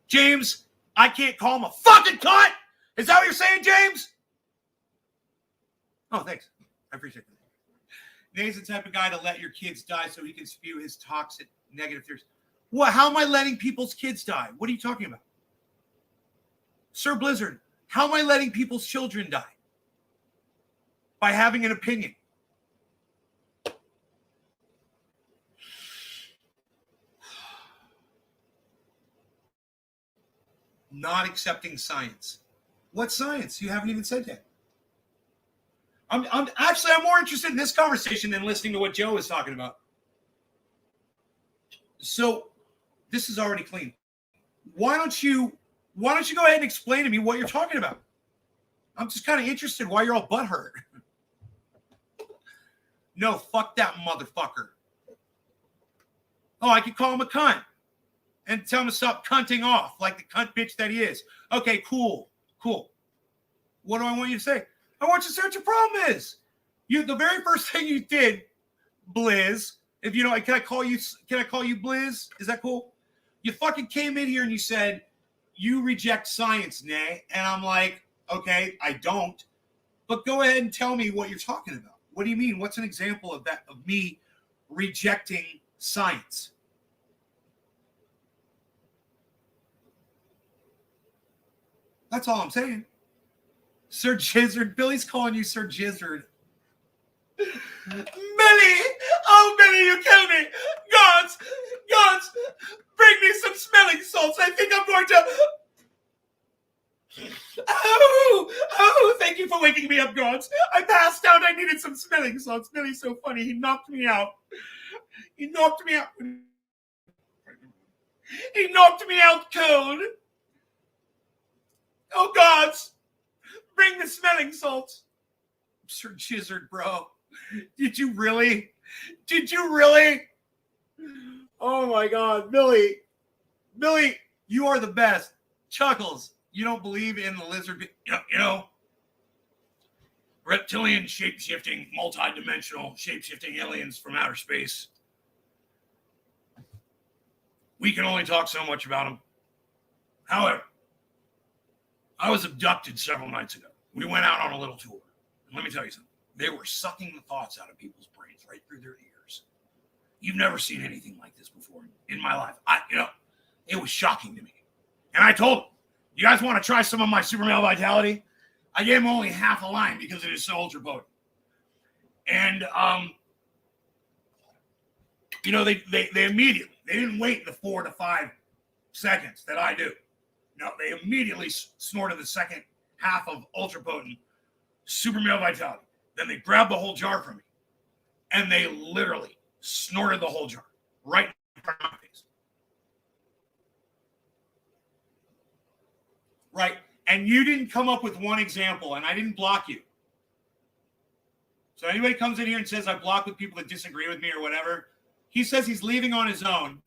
James, I can't call him a fucking cunt. Is that what you're saying, James? Oh, thanks. I appreciate that. Nay's the type of guy to let your kids die so he can spew his toxic negative theories. What? How am I letting people's kids die? What are you talking about? Sir Blizzard, how am I letting people's children die? By having an opinion. Not accepting science. What science? You haven't even said yet. I'm more interested in this conversation than listening to what Joe is talking about. So this is already clean. Why don't you go ahead and explain to me what you're talking about? I'm just kind of interested why you're all butthurt. No, fuck that motherfucker. Oh, I could call him a cunt and tell him to stop cunting off like the cunt bitch that he is. Okay, cool. What do I want you to say? I want you to say what your problem is. The very first thing you did, Blizz, if you know, can I call you Blizz? Is that cool? You fucking came in here and you said, you reject science, Nay. And I'm like, okay, I don't. But go ahead and tell me what you're talking about. What do you mean? What's an example of that, of me rejecting science? That's all I'm saying. Sir Jizzard. Billy's calling you Sir Jizzard. Billy! Oh, Billy, you killed me! Gods! Bring me some smelling salts. I think I'm going to... Oh, thank you for waking me up, gods. I passed out. I needed some smelling salts. Billy's so funny. He knocked me out. He knocked me out cold. Oh, gods. Bring the smelling salts. Sir Jizzard, bro. Did you really? Oh, my God. Billy, you are the best. Chuckles, you don't believe in the lizard. You know. reptilian shape-shifting, multi-dimensional shape-shifting aliens from outer space. We can only talk so much about them. However, I was abducted several nights ago. We went out on a little tour. And let me tell you something. They were sucking the thoughts out of people's brains right through their ears. You've never seen anything like this before in my life. It was shocking to me. And I told them, you guys want to try some of my super male vitality? I gave them only half a line because it is so ultra potent. And, they immediately, they didn't wait the 4 to 5 seconds that I do. No, they immediately snorted the second half of ultra potent super male vitality. Then they grabbed the whole jar from me. And they literally snorted the whole jar right in front of my face. Right. And you didn't come up with one example, and I didn't block you. So anybody comes in here and says I block with people that disagree with me or whatever, he says he's leaving on his own.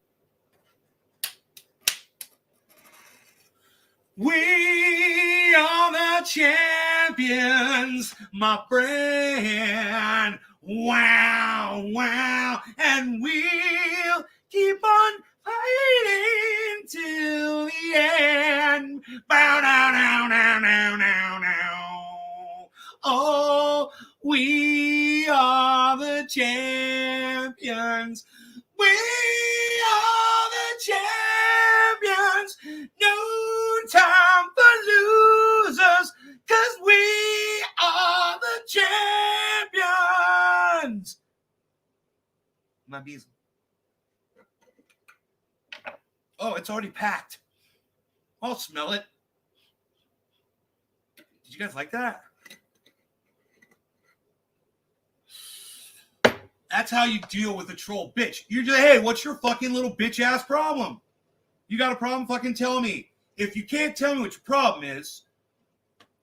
We are the champions, my friend. Wow, wow. And we'll keep on fighting till the end. Bow down, down, down, down, down, down. Oh, we are the champions. We are the champions. No time for losers, 'cause we are the champions. My bees. Oh, it's already packed. I'll smell it. Did you guys like that? That's how you deal with a troll bitch. You're just, hey, what's your fucking little bitch ass problem? You got a problem? Fucking tell me. If you can't tell me what your problem is,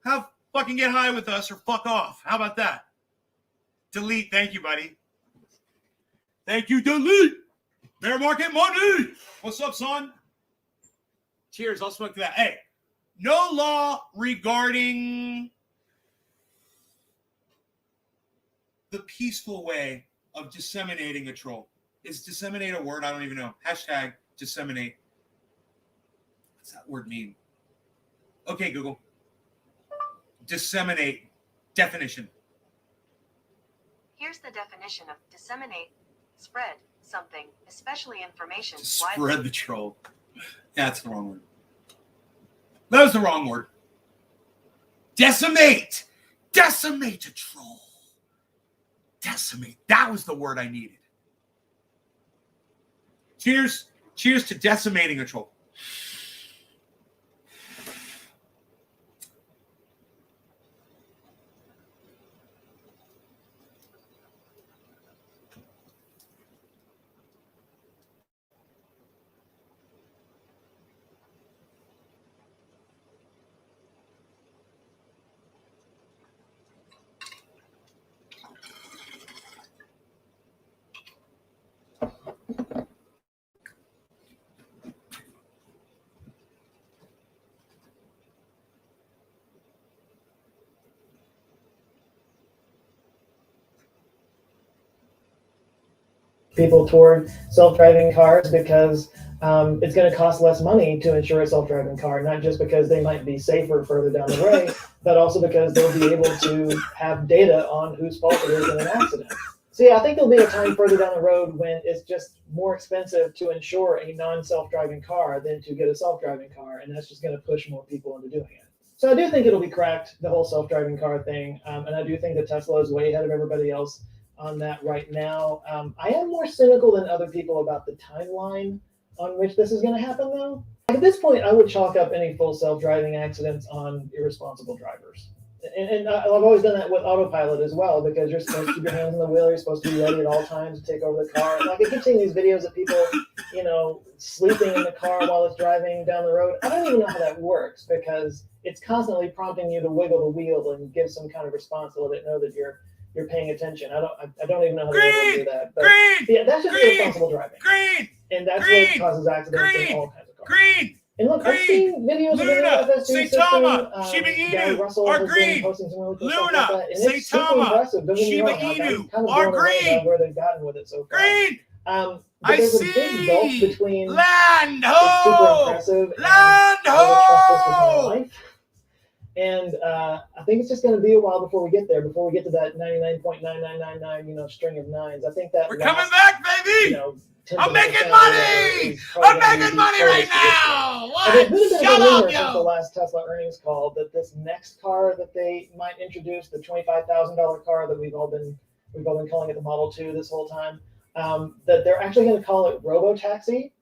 fucking get high with us or fuck off. How about that? Delete. Thank you, buddy. Thank you, delete. Bear market money. What's up, son? Cheers. I'll smoke to that. Hey, no law regarding the peaceful way of disseminating a troll. Is disseminate a word? I don't even know. Hashtag disseminate. What's that word mean? Okay, Google. Disseminate. Definition. Here's the definition of disseminate. Spread something, especially information. Spread the troll. That's the wrong word. That was the wrong word. Decimate. Decimate a troll. Decimate. That was the word I needed. Cheers. Cheers to decimating a troll. People toward self-driving cars because it's going to cost less money to insure a self-driving car, not just because they might be safer further down the way, but also because they'll be able to have data on whose fault it is in an accident. So yeah, I think there'll be a time further down the road when it's just more expensive to insure a non-self-driving car than to get a self-driving car, and that's just going to push more people into doing it. So I do think it'll be cracked, the whole self-driving car thing, and I do think that Tesla is way ahead of everybody else on that right now. I am more cynical than other people about the timeline on which this is going to happen, though. At this point, I would chalk up any full self-driving accidents on irresponsible drivers. And I've always done that with autopilot as well, because you're supposed to keep your hands on the wheel, you're supposed to be ready at all times to take over the car. Like, I keep seeing these videos of people, sleeping in the car while it's driving down the road. I don't even know how that works, because it's constantly prompting you to wiggle the wheel and give some kind of response to let it know that you're paying attention. I don't even know how to do that. But yeah, that's just irresponsible driving. And that's what causes accidents in all kinds of cars. And look, I've seen videos of the new Luna, FS2 Saitama, system. Shiba Gary Inu, Russell or has green. been posting some really cool stuff Luna, like that, and it's super Saitama, impressive. Don't get me Shiba wrong, like, I'm Inu, kind of or blown away by green. where they've gotten with it so far. Green. But I there's a big gulf see. between Land it's super ho. impressive and Land I would trust this with my ho. life. And I think it's just going to be a while before we get there, before we get to that 99.9999, string of nines. I think that We're coming back, baby. I'm making money. I'm making money right now. There's been a bit What? of Shut a up, rumor since the yo. last Tesla earnings call that this next car that they might introduce, the $25,000 car that we've all been calling it the Model 2 this whole time, that they're actually going to call it Robotaxi.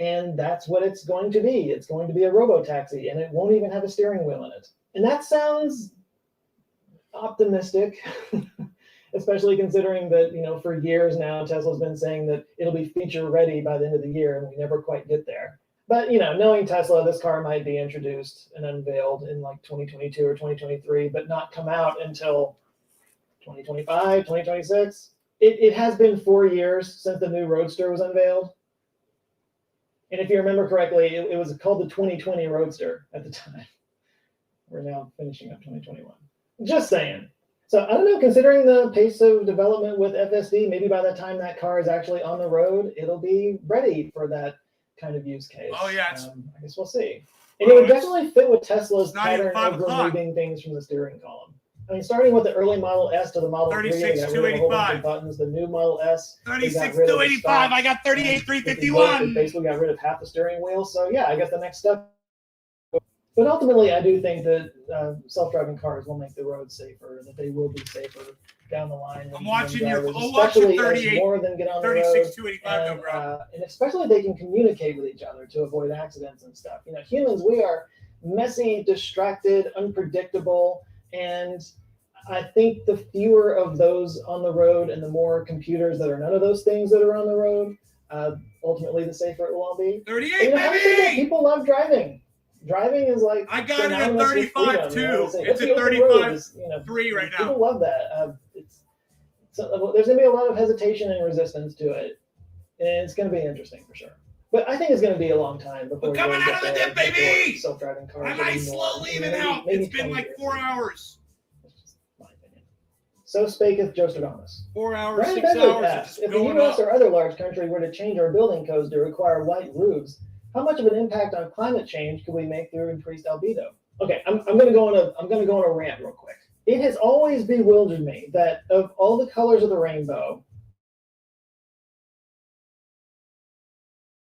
And that's what it's going to be. It's going to be a robo-taxi, and it won't even have a steering wheel in it. And that sounds optimistic, especially considering that, for years now, Tesla's been saying that it'll be feature ready by the end of the year, and we never quite get there. But, knowing Tesla, this car might be introduced and unveiled in like 2022 or 2023, but not come out until 2025, 2026. It has been 4 years since the new Roadster was unveiled. And if you remember correctly, it was called the 2020 Roadster at the time. We're now finishing up 2021. Just saying. So I don't know, considering the pace of development with FSD, maybe by the time that car is actually on the road, it'll be ready for that kind of use case. Oh, yeah. I guess we'll see. And it would definitely fit with Tesla's pattern of 5 o'clock. removing things from the steering column. I mean, starting with the early Model S to the Model 3, they got rid of a whole bunch of buttons. The new Model S, 36,285. I got 38,351. They basically got rid of half the steering wheel. So yeah, I guess the next step. But ultimately, I do think that self-driving cars will make the roads safer, that they will be safer down the line. I'm watching your. Drivers, Oh, watching especially as more of them get on the road. 36,285. And especially they can communicate with each other to avoid accidents and stuff. Humans, we are messy, distracted, unpredictable. And I think the fewer of those on the road and the more computers that are none of those things that are on the road, ultimately the safer it will all be. 38, baby! People love driving. Driving is like I got it at 35 too. It's at 35.3 right now. People love that. There's going to be a lot of hesitation and resistance to it, and it's going to be interesting for sure. But I think it's going to be a long time before we're coming out of the dip, baby. Self-driving cars. I might slow leaving out. It's been like 4 hours. That's just my opinion. So spaketh Jostradamus. 4 hours, Brian 6 Bedford hours. asks, if the U.S. or other large country were to change our building codes to require white roofs, how much of an impact on climate change could we make through increased albedo? Okay, I'm going to go on a rant real quick. It has always bewildered me that of all the colors of the rainbow,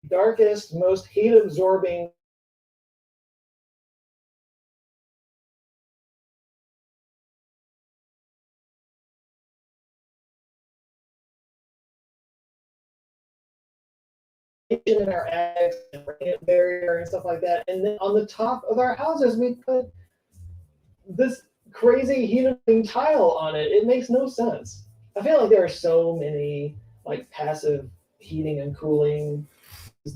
darkest, most heat-absorbing in our attics and rain barrier and stuff like that. And then on the top of our houses, we put this crazy heating tile on it. It makes no sense. I feel like there are so many like passive heating and cooling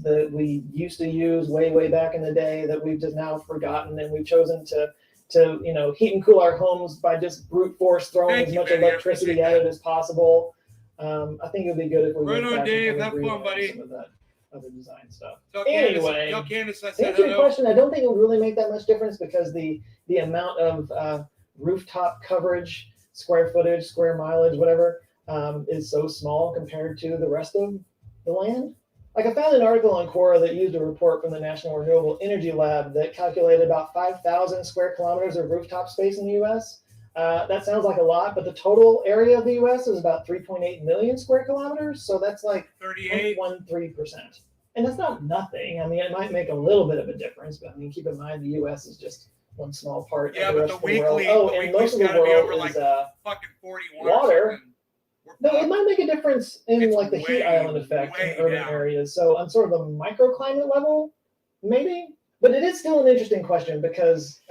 that we used to use way back in the day that we've just now forgotten, and we've chosen to heat and cool our homes by just brute force throwing as much electricity at it as possible. I think it would be good if we went back Dave, and have fun, buddy. Some of that other design stuff. Anyway, to answer your question, I don't think it would really make that much difference because the amount of rooftop coverage, square footage, square mileage, whatever, is so small compared to the rest of the land. Like I found an article on Quora that used a report from the National Renewable Energy Lab that calculated about 5,000 square kilometers of rooftop space in the U.S. That sounds like a lot, but the total area of the U.S. is about 3.8 million square kilometers. So that's like 0.13%. And that's not nothing. I mean, it might make a little bit of a difference, but I mean, keep in mind the U.S. is just one small part of the rest of the world. Oh, and most of the world is fucking 41 water. No, it might make a difference in like the heat island effect in urban areas. So on sort of a microclimate level, maybe. But it is still an interesting question because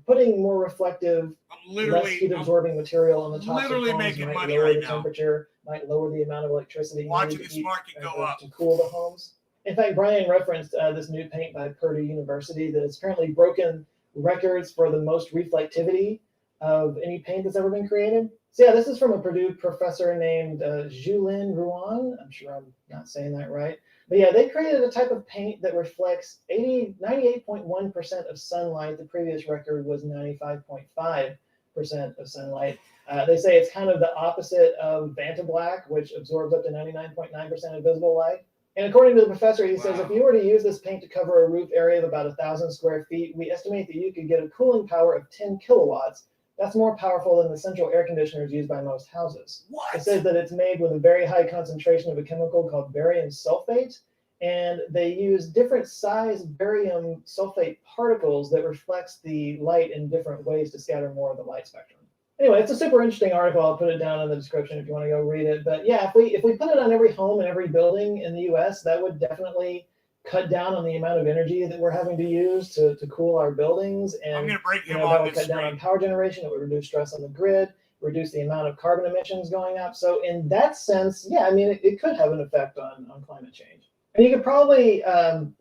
putting more reflective, less heat-absorbing material on the top of homes might lower the temperature, might lower the amount of electricity needed to cool the homes. In fact, Brian referenced this new paint by Purdue University that has apparently broken records for the most reflectivity of any paint that's ever been created. So yeah, this is from a Purdue professor named Julien Ruan. I'm sure I'm not saying that right. But yeah, they created a type of paint that reflects 98.1% of sunlight. The previous record was 95.5% of sunlight. They say it's kind of the opposite of Vantablack, which absorbs up to 99.9% of visible light. And according to the professor, he says, if you were to use this paint to cover a roof area of about 1,000 square feet, we estimate that you could get a cooling power of 10 kilowatts. That's more powerful than the central air conditioners used by most houses. What? It says that it's made with a very high concentration of a chemical called barium sulfate, and they use different size barium sulfate particles that reflects the light in different ways to scatter more of the light spectrum. Anyway, it's a super interesting article. I'll put it down in the description if you want to go read it. But yeah, if we put it on every home and every building in the U.S., that would definitely cut down on the amount of energy that we're having to use to cool our buildings. And I'm going to break him that on would this cut down screen. on power generation. It would reduce stress on the grid, reduce the amount of carbon emissions going up. So in that sense, yeah, I mean, it could have an effect on climate change. And you could probably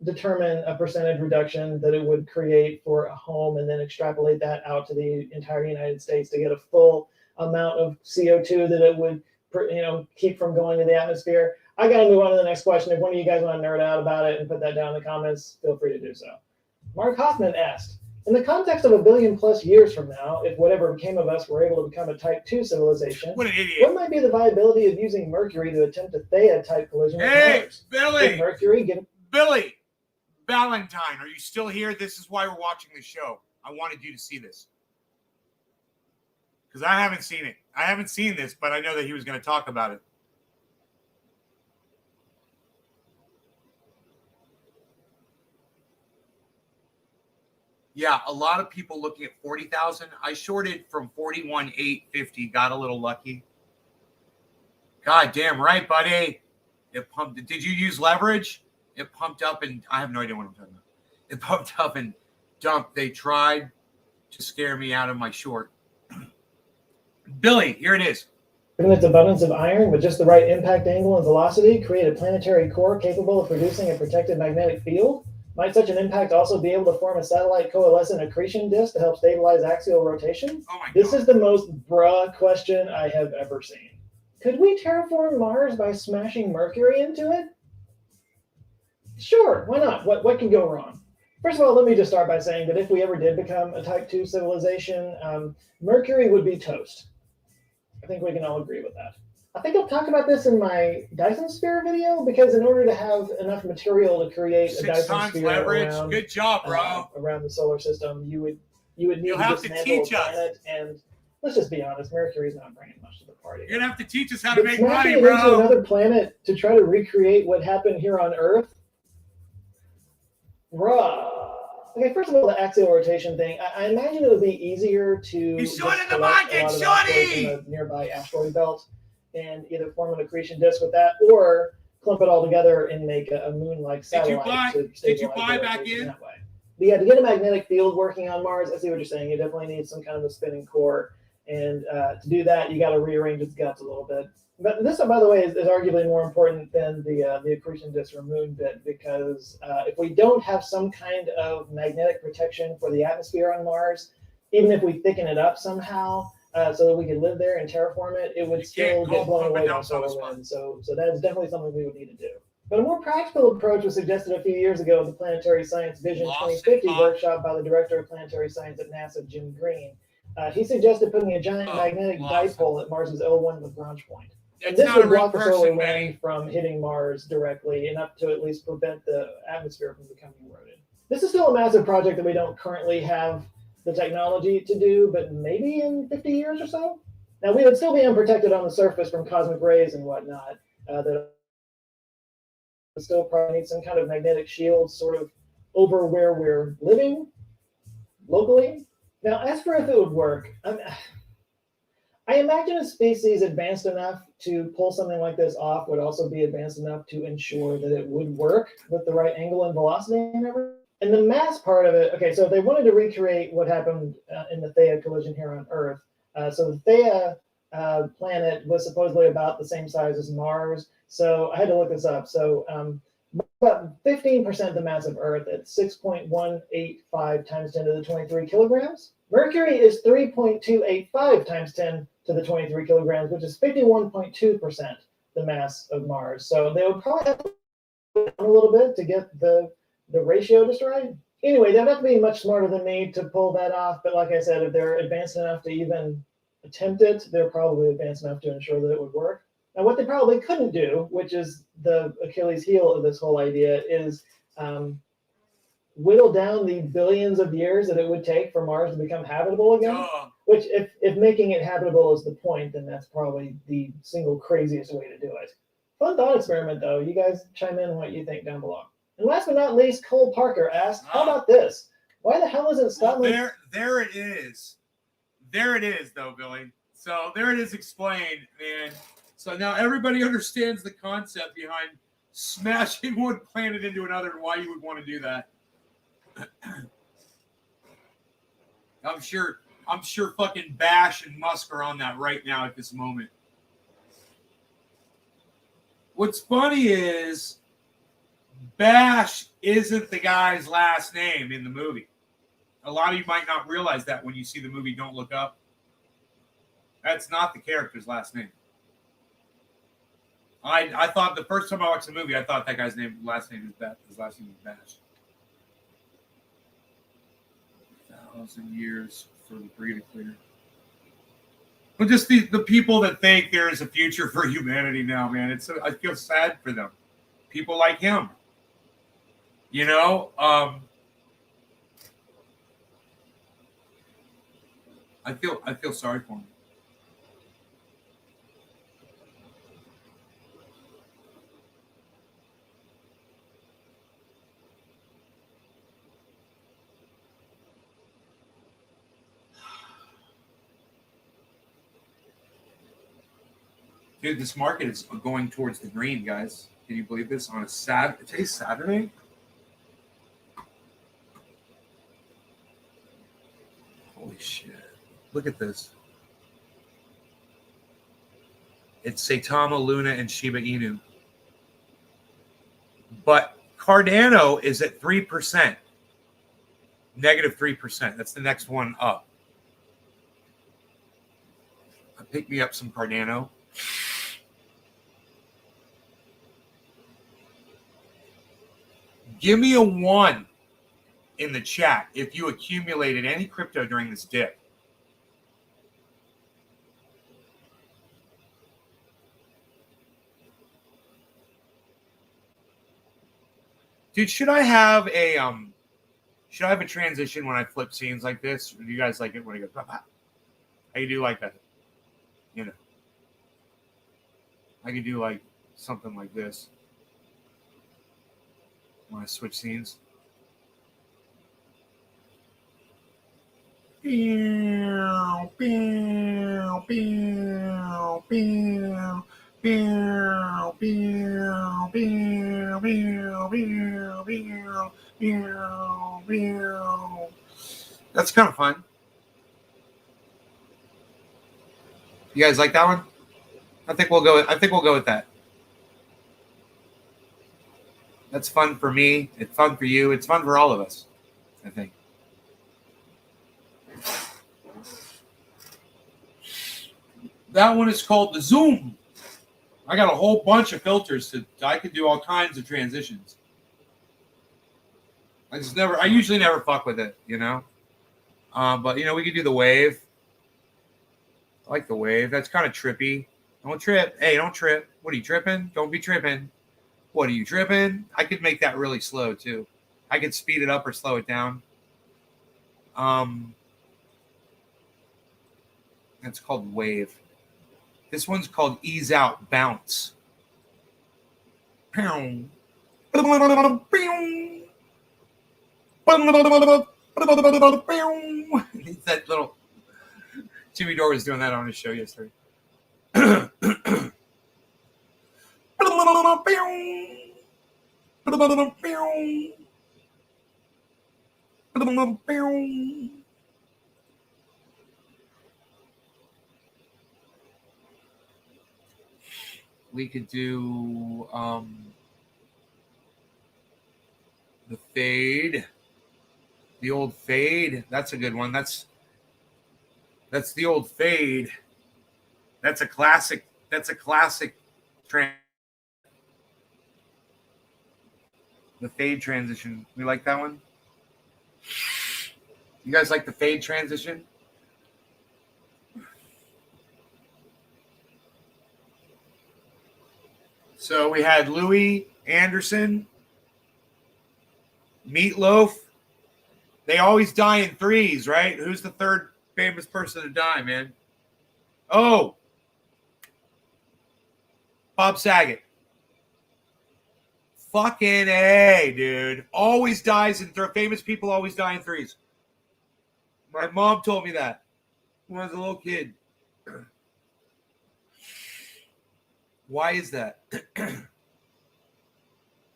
determine a percentage reduction that it would create for a home and then extrapolate that out to the entire United States to get a full amount of CO2 that it would keep from going to the atmosphere. I got to move on to the next question. If one of you guys want to nerd out about it and put that down in the comments, feel free to do so. Mark Hoffman asked, in the context of 1 billion plus years from now, if whatever became of us were able to become a type 2 civilization, What an idiot. what might be the viability of using Mercury to attempt a Theia-type collision with Mars? Billy! Mercury give Billy! Valentine, are you still here? This is why we're watching the show. I wanted you to see this. Because I haven't seen it. I haven't seen this, but I know that he was going to talk about it. Yeah, a lot of people looking at 40,000. I shorted from 41,850. Got a little lucky. God damn right, buddy. It pumped. Did you use leverage? It pumped up and I have no idea what I'm talking about. It pumped up and dumped. They tried to scare me out of my short. Billy, here it is. Given its abundance of iron with just the right impact angle and velocity, create a planetary core capable of producing a protected magnetic field? Might such an impact also be able to form a satellite coalescent accretion disk to help stabilize axial rotation? Oh my God. This is the most bruh question I have ever seen. Could we terraform Mars by smashing Mercury into it? Sure, why not? What could go wrong? First of all, let me just start by saying that if we ever did become a Type 2 civilization, Mercury would be toast. I think we can all agree with that. I think I'll talk about this in my Dyson sphere video, because in order to have enough material to create a Dyson sphere leverage. Around, good job, bro. Around the solar system, you would need to dismantle a planet. And let's just be honest, Mercury's not bringing much to the party. You're gonna have to teach us how to But make smashing money, it bro. into another planet to try to recreate what happened here on Earth, Okay, first of all, the axial rotation thing. I imagine it would be easier to He's shorting just the collect market, a lot of shorty! asteroids in the nearby asteroid belt and either form an accretion disk with that, or clump it all together and make a moon-like satellite. Did you buy back in? That way. But yeah, to get a magnetic field working on Mars, I see what you're saying. You definitely need some kind of a spinning core, and to do that, you got to rearrange its guts a little bit. But this, by the way, is arguably more important than the accretion disk or moon bit, because if we don't have some kind of magnetic protection for the atmosphere on Mars, even if we thicken it up somehow so that we could live there and terraform it, it would still get blown away by solar wind. So that is definitely something we would need to do. But a more practical approach was suggested a few years ago at the Planetary Science Vision 2050 workshop by the director of planetary science at NASA, Jim Green. He suggested putting a giant magnetic dipole at Mars's L1 Lagrange point. And this would block the solar wind from hitting Mars directly, enough to at least prevent the atmosphere from becoming eroded. This is still a massive project that we don't currently have the technology to do, but maybe in 50 years or so. Now, we would still be unprotected on the surface from cosmic rays and whatnot. That still probably need some kind of magnetic shield sort of over where we're living locally. Now, as for if it would work, I imagine a species advanced enough to pull something like this off would also be advanced enough to ensure that it would work with the right angle and velocity and everything. And the mass part of it, okay, so if they wanted to recreate what happened in the Theia collision here on Earth, so the Theia planet was supposedly about the same size as Mars. So I had to look this up. So about 15% the mass of Earth at 6.185 times 10 to the 23 kilograms. Mercury is 3.285 times 10 to the 23 kilograms, which is 51.2% the mass of Mars. So they would probably have down a little bit to get the ratio just right. Anyway, they'd have to be much smarter than me to pull that off. But like I said, if they're advanced enough to even attempt it, they're probably advanced enough to ensure that it would work. Now, what they probably couldn't do, which is the Achilles heel of this whole idea, is whittle down the billions of years that it would take for Mars to become habitable again. Which, if making it habitable is the point, then that's probably the single craziest way to do it. Fun thought experiment, though. You guys chime in what you think down below. And last but not least, Cole Parker asked, how about this? Why the hell isn't Scotland... Well, there it is. There it is, though, Billy. So there it is explained, man. So now everybody understands the concept behind smashing one planet into another and why you would want to do that. I'm sure fucking Bash and Musk are on that right now at this moment. What's funny is Bash isn't the guy's last name in the movie. A lot of you might not realize that when you see the movie Don't Look Up. That's not the character's last name. I thought the first time I watched the movie, I thought that guy's last name is His last name is Bash. 1,000 years for the breed clear. But just the people that think there is a future for humanity now, man. I feel sad for them. People like him. You know, I feel sorry for him. Dude, this market is going towards the green, guys. Can you believe this? On a today's Saturday? Holy shit. Look at this. It's Saitama, Luna, and Shiba Inu. But Cardano is at 3%. Negative 3%. That's the next one up. Pick me up some Cardano. Give me a 1 in the chat if you accumulated any crypto during this dip. Dude, should I have a transition when I flip scenes like this? Or do you guys like it when I go, how you do like that? You know, I could do like something like this when I switch scenes. That's kind of fun. You guys like that one? I think we'll go with that. That's fun for me. It's fun for you. It's fun for all of us, I think. That one is called the Zoom. I got a whole bunch of filters I could do all kinds of transitions. I usually never fuck with it, you know. But you know, we could do the wave. I like the wave. That's kind of trippy. Don't trip. Hey, don't trip. What are you tripping? Don't be tripping. What are you tripping? I could make that really slow too. I could speed it up or slow it down. That's called wave. This one's called ease out bounce. It's that little Jimmy Dore was doing that on his show yesterday. We could do the fade, the old fade. That's a good one. That's the old fade. That's a classic. That's a classic trend. The fade transition. We like that one? You guys like the fade transition? So we had Louis Anderson, Meatloaf. They always die in threes, right? Who's the third famous person to die, man? Oh, Bob Saget. Fucking A, dude. Always dies in famous people always die in threes. My mom told me that when I was a little kid. Why is that?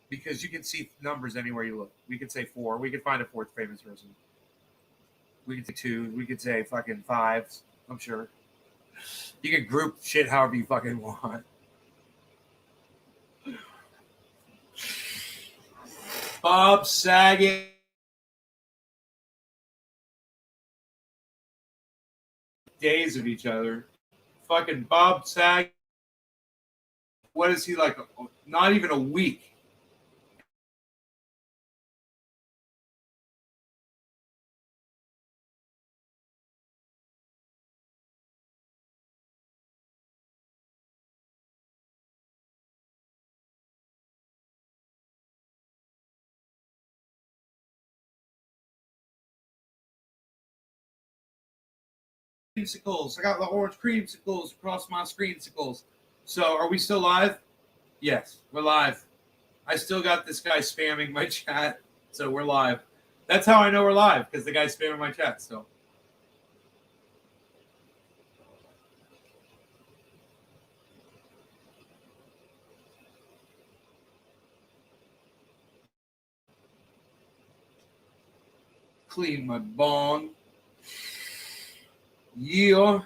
Because you can see numbers anywhere you look. We could say 4. We could find a fourth famous person. We could say 2. We could say fucking 5. I'm sure. You can group shit however you fucking want. Bob Saget. Days of each other. Fucking Bob Saget. What is he like? Not even a week. Creamsicles. I got the orange creamsicles across my screensicles. So are we still live? Yes, we're live. I still got this guy spamming my chat, so we're live. That's how I know we're live, because the guy's spamming my chat. So clean my bong. Yeah.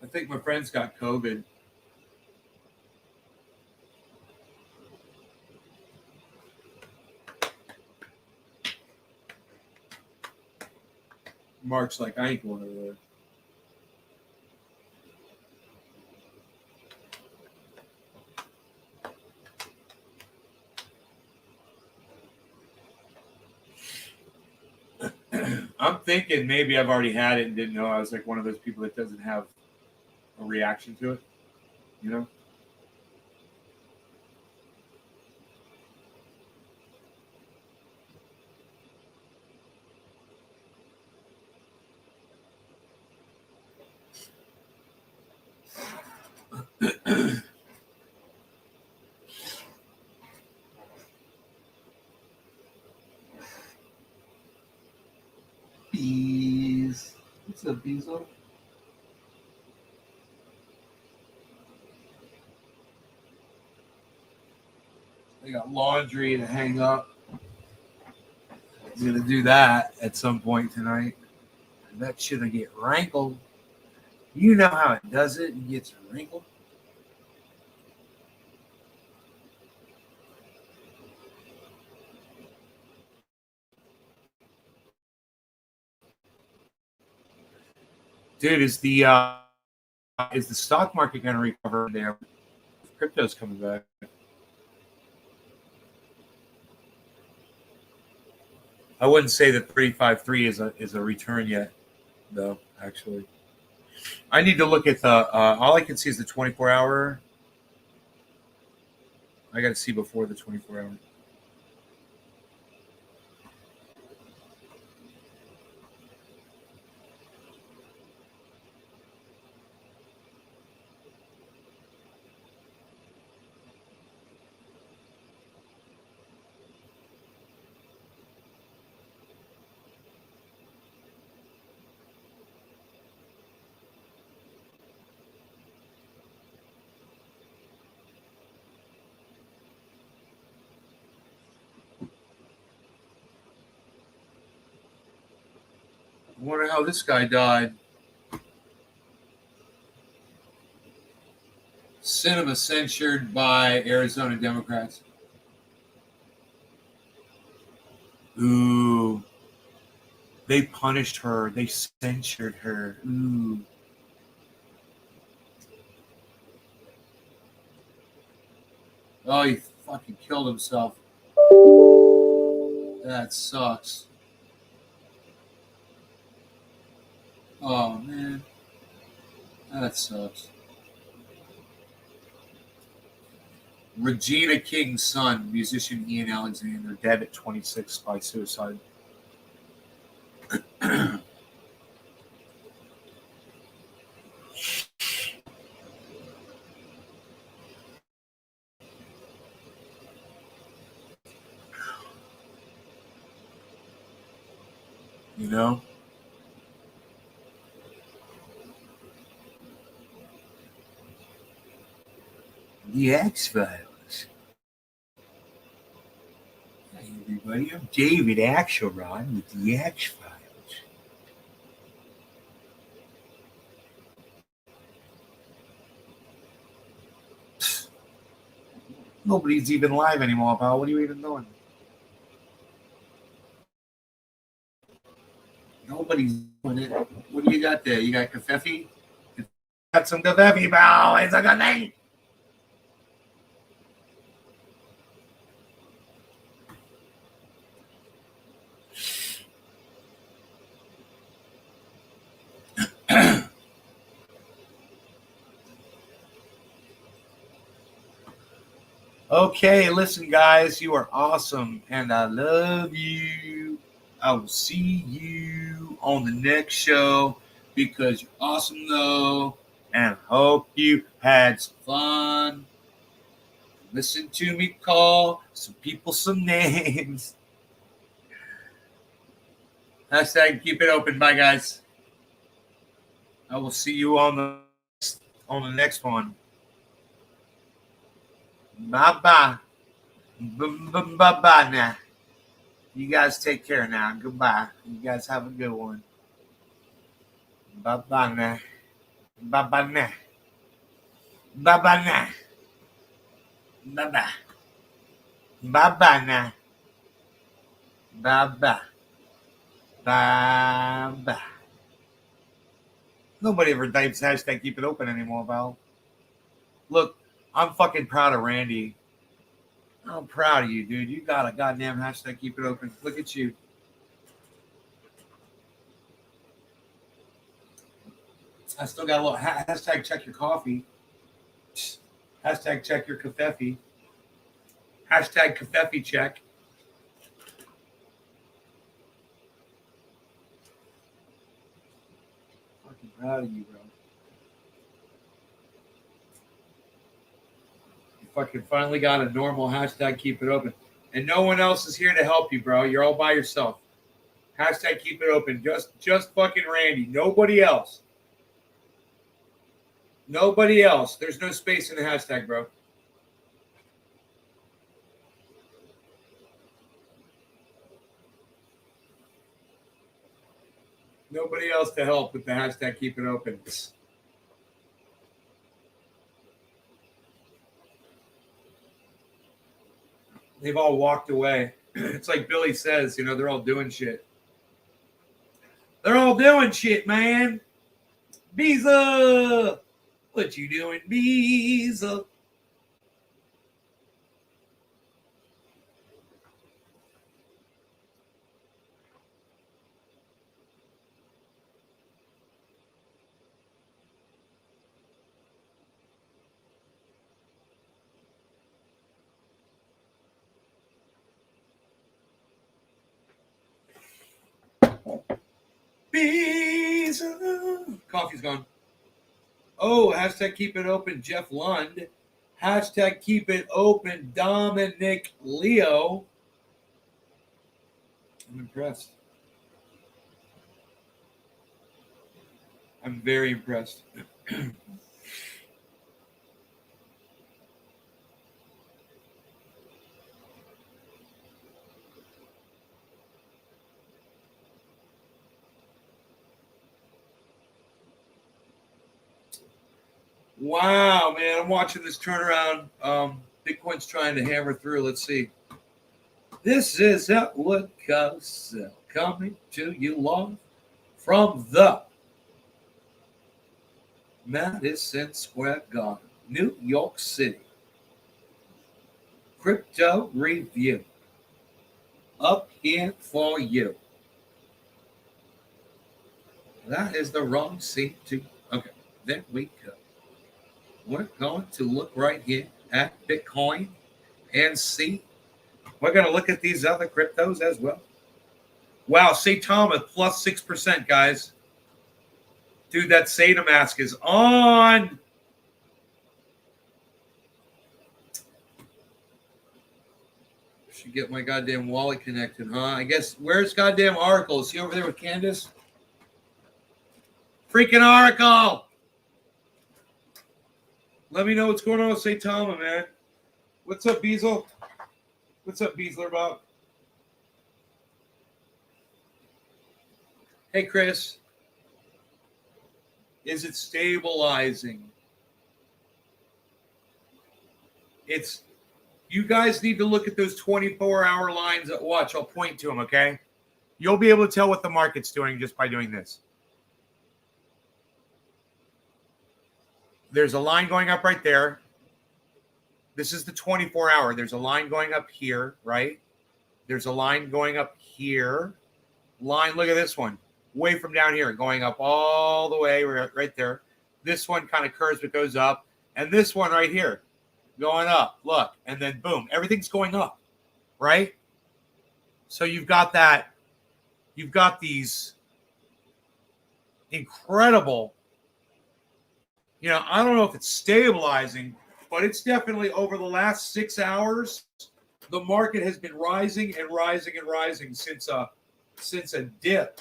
I think my friend's got COVID. Mark's like, I ain't going over there. I'm thinking maybe I've already had it and didn't know. I was like one of those people that doesn't have a reaction to it, you know? Bees. What's up, Beezel? I got laundry to hang up. I'm gonna do that at some point tonight. That shit'll get wrinkled. You know how it does it. It gets wrinkled. Dude, is the stock market gonna recover there? Crypto's coming back. I wouldn't say that 35.3 is a return yet, though. Actually, I need to look at the. All I can see is the 24-hour. I got to see before the 24-hour. I wonder how this guy died. Cinema censured by Arizona Democrats. Ooh. They punished her. They censured her. Ooh. Oh, he fucking killed himself. That sucks. Oh, man. That sucks. Regina King's son, musician Ian Alexander, dead at 26 by suicide. You know? The X-Files. Hey, everybody. I'm David Axelrod with the X-Files. Nobody's even live anymore, pal. What are you even doing? Nobody's doing it. What do you got there? You got Cafefe? Got some Cafefe, pal. It's a good thing. Okay, listen, guys, you are awesome, and I love you. I will see you on the next show because you're awesome, though, and I hope you had some fun. Listen to me call some people some names. Hashtag keep it open. Bye, guys. I will see you on the next one. Bye-bye. Bye-bye now. You guys take care now. Goodbye. You guys have a good one. Bye-bye now. Bye-bye now. Bye-bye now. Bye-bye. Bye-bye now. Bye-bye. Bye-bye. Nobody ever types hashtag keep it open anymore, Val. Look, I'm fucking proud of Randy. I'm proud of you, dude. You got a goddamn hashtag keep it open. Look at you. I still got a little hashtag check your coffee. Hashtag check your Cafefe. Hashtag Cafefe check. Fucking proud of you, bro. You fucking finally got a normal hashtag keep it open. And no one else is here to help you, bro. You're all by yourself. Hashtag keep it open. Just fucking Randy. Nobody else. Nobody else. There's no space in the hashtag, bro. Nobody else to help with the hashtag keep it open. They've all walked away. It's like Billy says, you know, they're all doing shit. They're all doing shit, man. Beeza! What you doing, Beeza? Beeza! Coffee's gone. Oh, hashtag keep it open, Jeff Lund. Hashtag keep it open, Dominic Leo. I'm impressed. I'm very impressed. Wow, man, I'm watching this turnaround. Bitcoin's trying to hammer through. Let's see. This is Outlook coming to you live from the Madison Square Garden, New York City. crypto review. Up here for you. That is the wrong seat to. Okay, there we go. We're going to look right here at Bitcoin and see. We're going to look at these other cryptos as well. Wow, St. Thomas plus 6%, guys. Dude, that Sata mask is on. Should get my goddamn wallet connected, huh? I guess, where's goddamn Oracle? Is he over there with Candace? Freaking Oracle! Let me know what's going on with St. Thomas, man. What's up, Beazle? What's up, Beazler Bob? Hey, Chris. Is it stabilizing? It's, you guys need to look at those 24-hour lines at watch. I'll point to them, okay? You'll be able to tell what the market's doing just by doing this. There's a line going up right there. This is the 24-hour. There's a line going up here, right? There's a line going up here. Line, look at this one. Way from down here, going up all the way right there. This one kind of curves but goes up. And this one right here, going up. Look, and then boom, everything's going up, right? So you've got that. You've got these incredible, you know, I don't know if it's stabilizing, but it's definitely over the last 6 hours, the market has been rising and rising and rising since a dip.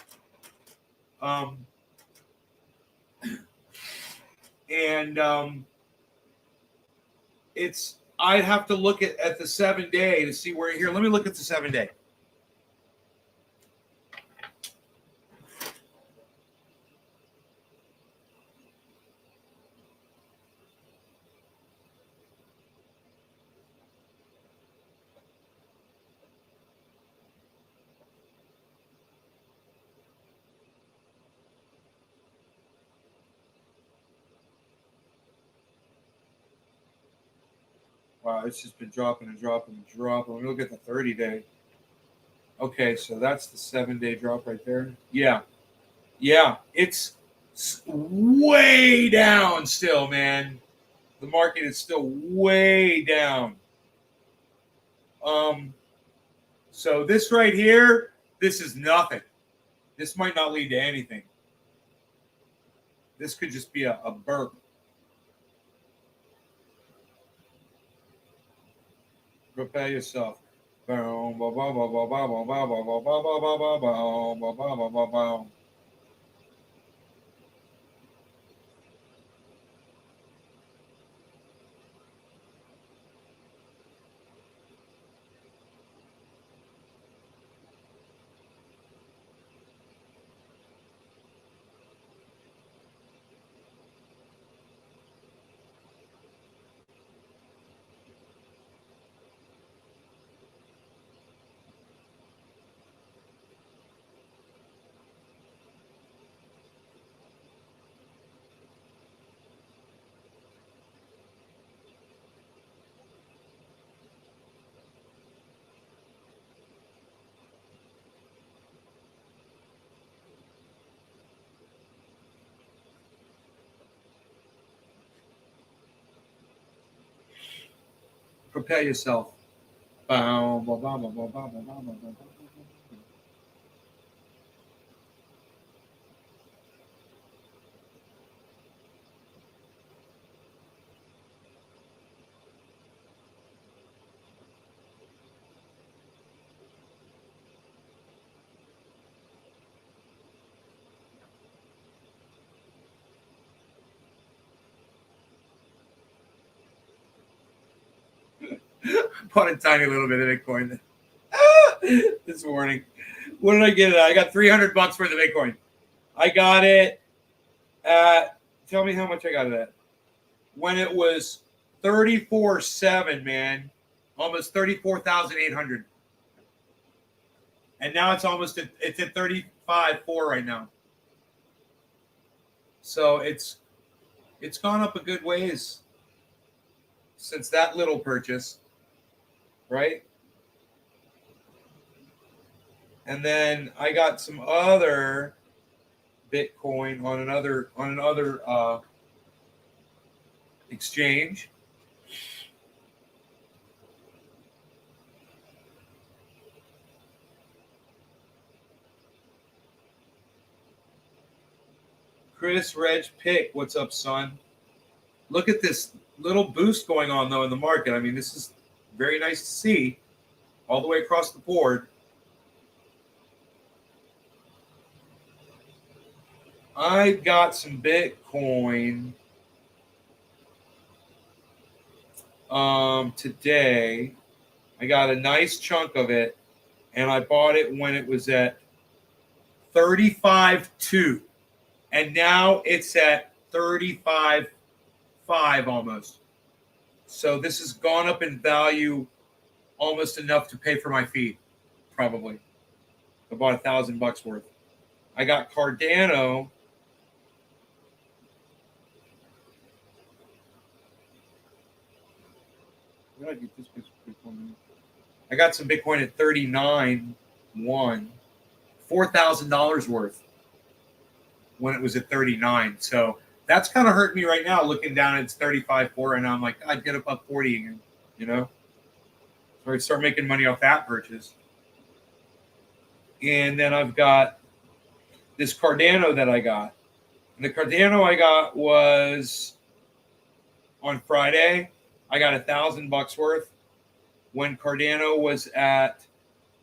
It's, I'd have to look at the 7-day to see where here. Let me look at the 7-day. Wow, it's just been dropping and dropping and dropping. Let me look at the 30-day. Okay, so that's the 7-day drop right there. Yeah. Yeah, it's way down still, man. The market is still way down. So this right here, this is nothing. This might not lead to anything. This could just be a burp. Prepare yourself. Boom, boom, boom, boom, boom, boom, boom, boom, boom, boom, boom, boom, boom, boom, boom, boom. Prepare yourself. Boom, boom, boom, boom, boom, boom, boom, boom, boom, boom. Bought a tiny little bit of Bitcoin this morning. What did I get it at? I got $300 worth of Bitcoin. I got it at, tell me how much I got it at. When it was 34.7, man, almost 34,800. And now it's almost it's at 35.4 right now. So it's gone up a good ways since that little purchase. right? And then I got some other Bitcoin on another exchange. Chris Reg Pick, what's up, son? Look at this little boost going on, though, in the market. I mean, this is very nice to see all the way across the board. I got some Bitcoin today. I got a nice chunk of it, and I bought it when it was at 35.2, and now it's at 35.5 almost. So this has gone up in value almost enough to pay for my fee, probably. I bought $1,000 worth. I got Cardano. Where did I get this Bitcoin? I got some Bitcoin at 39.1, $4,000 worth when it was at 39. So that's kind of hurting me right now. Looking down, it's 35.4, and I'm like, I'd get above 40 again. You know, so I start making money off that purchase. And then I've got this Cardano that I got. And the Cardano I got was on Friday. I got $1,000 worth when Cardano was at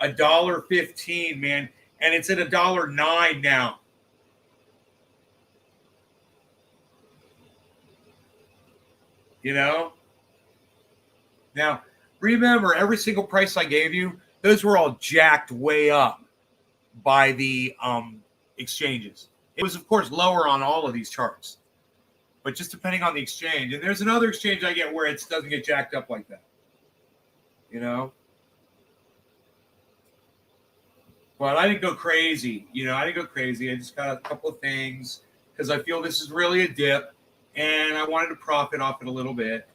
$1.15, man, and it's at $1.09 now. You know? Now, remember, every single price I gave you, those were all jacked way up by the exchanges. It was, of course, lower on all of these charts, but just depending on the exchange. And there's another exchange I get where it doesn't get jacked up like that. You know? But I didn't go crazy. You know, I didn't go crazy. I just got a couple of things because I feel this is really a dip, and I wanted to profit off it a little bit.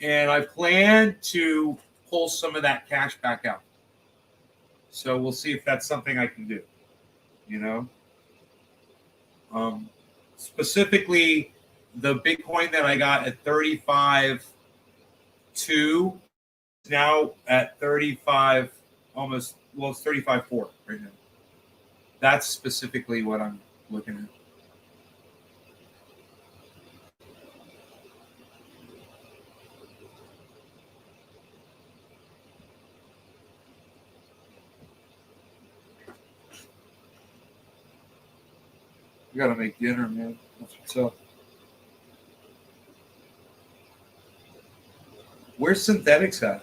And I plan to pull some of that cash back out. So we'll see if that's something I can do. You know? Specifically, the Bitcoin that I got at 35.2 is now at 35, almost, well, it's 35.4 right now. That's specifically what I'm looking at. We gotta make dinner, man. That's what's up. Where's synthetics at?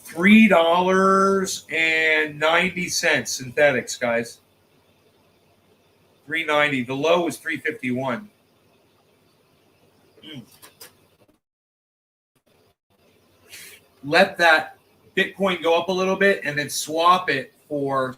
$3.90 synthetics, guys. $3.90. The low was $3.51. Let that Bitcoin go up a little bit and then swap it for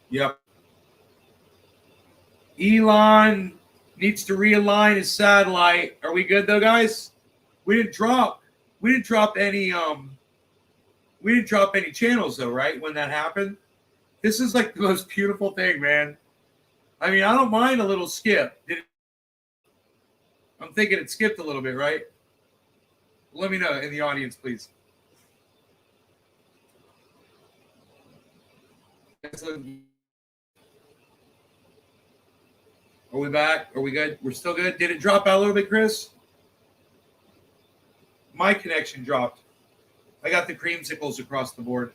Yep. Elon needs to realign his satellite. Are we good though, guys? We didn't drop any channels though, right? When that happened. This is like the most beautiful thing, man. I mean, I don't mind a little skip. I'm thinking it skipped a little bit, right? Let me know in the audience, please. Are we back? Are we good? We're still good? Did it drop out a little bit, Chris? My connection dropped. I got the creamsicles across the board.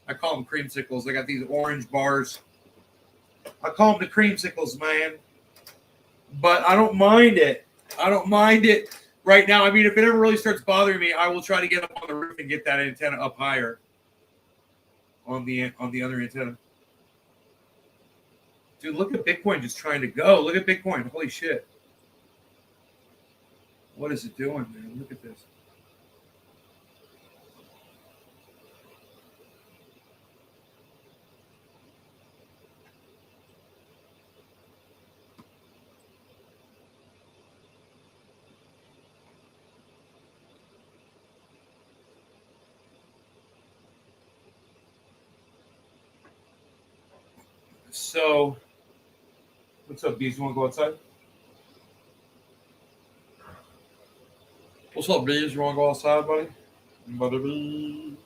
I call them creamsicles. I got these orange bars. I call them the creamsicles, man. But I don't mind it. I don't mind it right now. I mean, if it ever really starts bothering me, I will try to get up on the roof and get that antenna up higher on the other antenna. Dude, look at Bitcoin just trying to go. Look at Bitcoin. Holy shit. What is it doing, man? Look at this. So, what's up, Bees? You want to go outside? What's up, Bees? You want to go outside, buddy? Buddy Bees.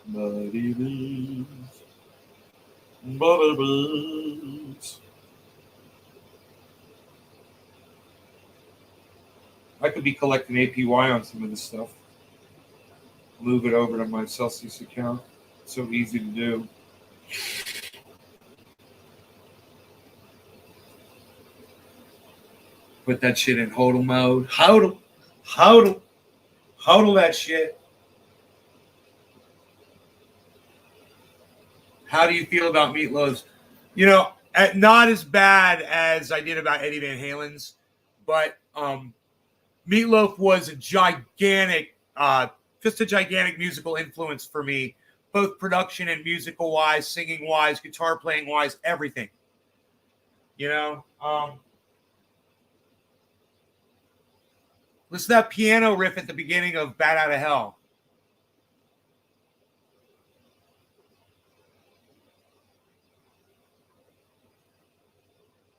Buddy Bees. Buddy Bees. I could be collecting APY on some of this stuff. Move it over to my Celsius account. It's so easy to do. Put that shit in hodl mode. Hodl that shit. How do you feel about Meatloaf's? You know, not as bad as I did about Eddie Van Halen's, but Meatloaf was a gigantic, just a gigantic musical influence for me, both production and musical wise, singing wise, guitar playing wise, everything. You know, listen to that piano riff at the beginning of Bat Out of Hell.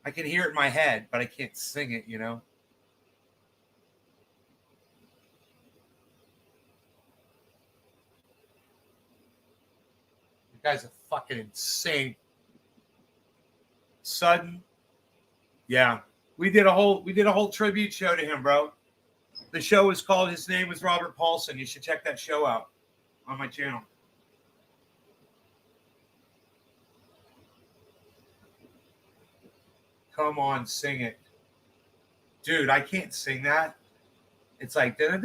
I can hear it in my head, but I can't sing it, you know? The guy's a fucking insane. Sudden. Yeah. We did a whole tribute show to him, bro. The show was called His Name Was Robert Paulson. You should check that show out on my channel. Come on, sing it. Dude, I can't sing that. It's like I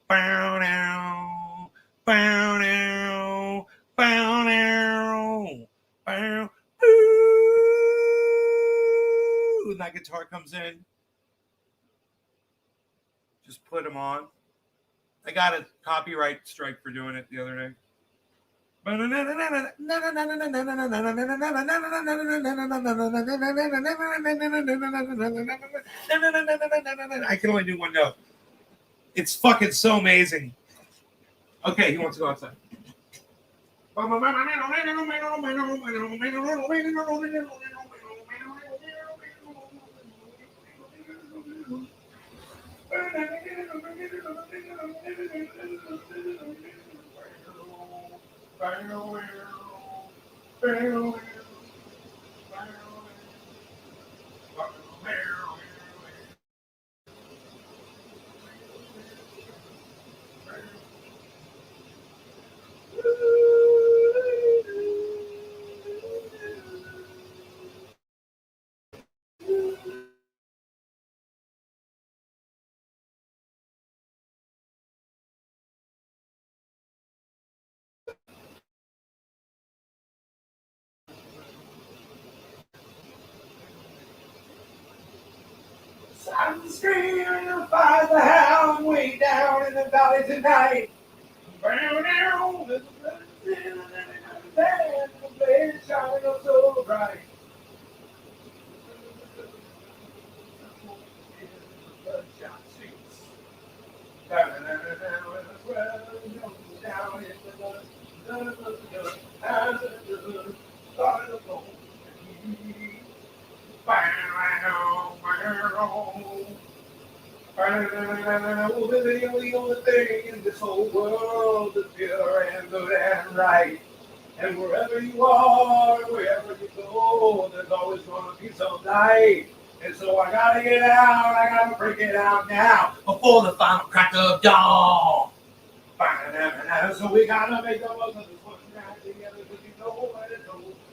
Bow now, bow now, bow now, bow. Ooh, and that guitar comes in. Just put them on. I got a copyright strike for doing it the other day. I can only do one note. It's fucking so amazing. Okay, he wants to go outside. I'm screaming to find the hound way down in the valley tonight. Burn down the blade shining up so bright. The only thing in this whole world is pure and good and right. And wherever you are, wherever you go, there's always going to be some night. And so I gotta get out, I gotta break it out now before the final crack of dawn. So we gotta make the most of this one night together, because you know what it is.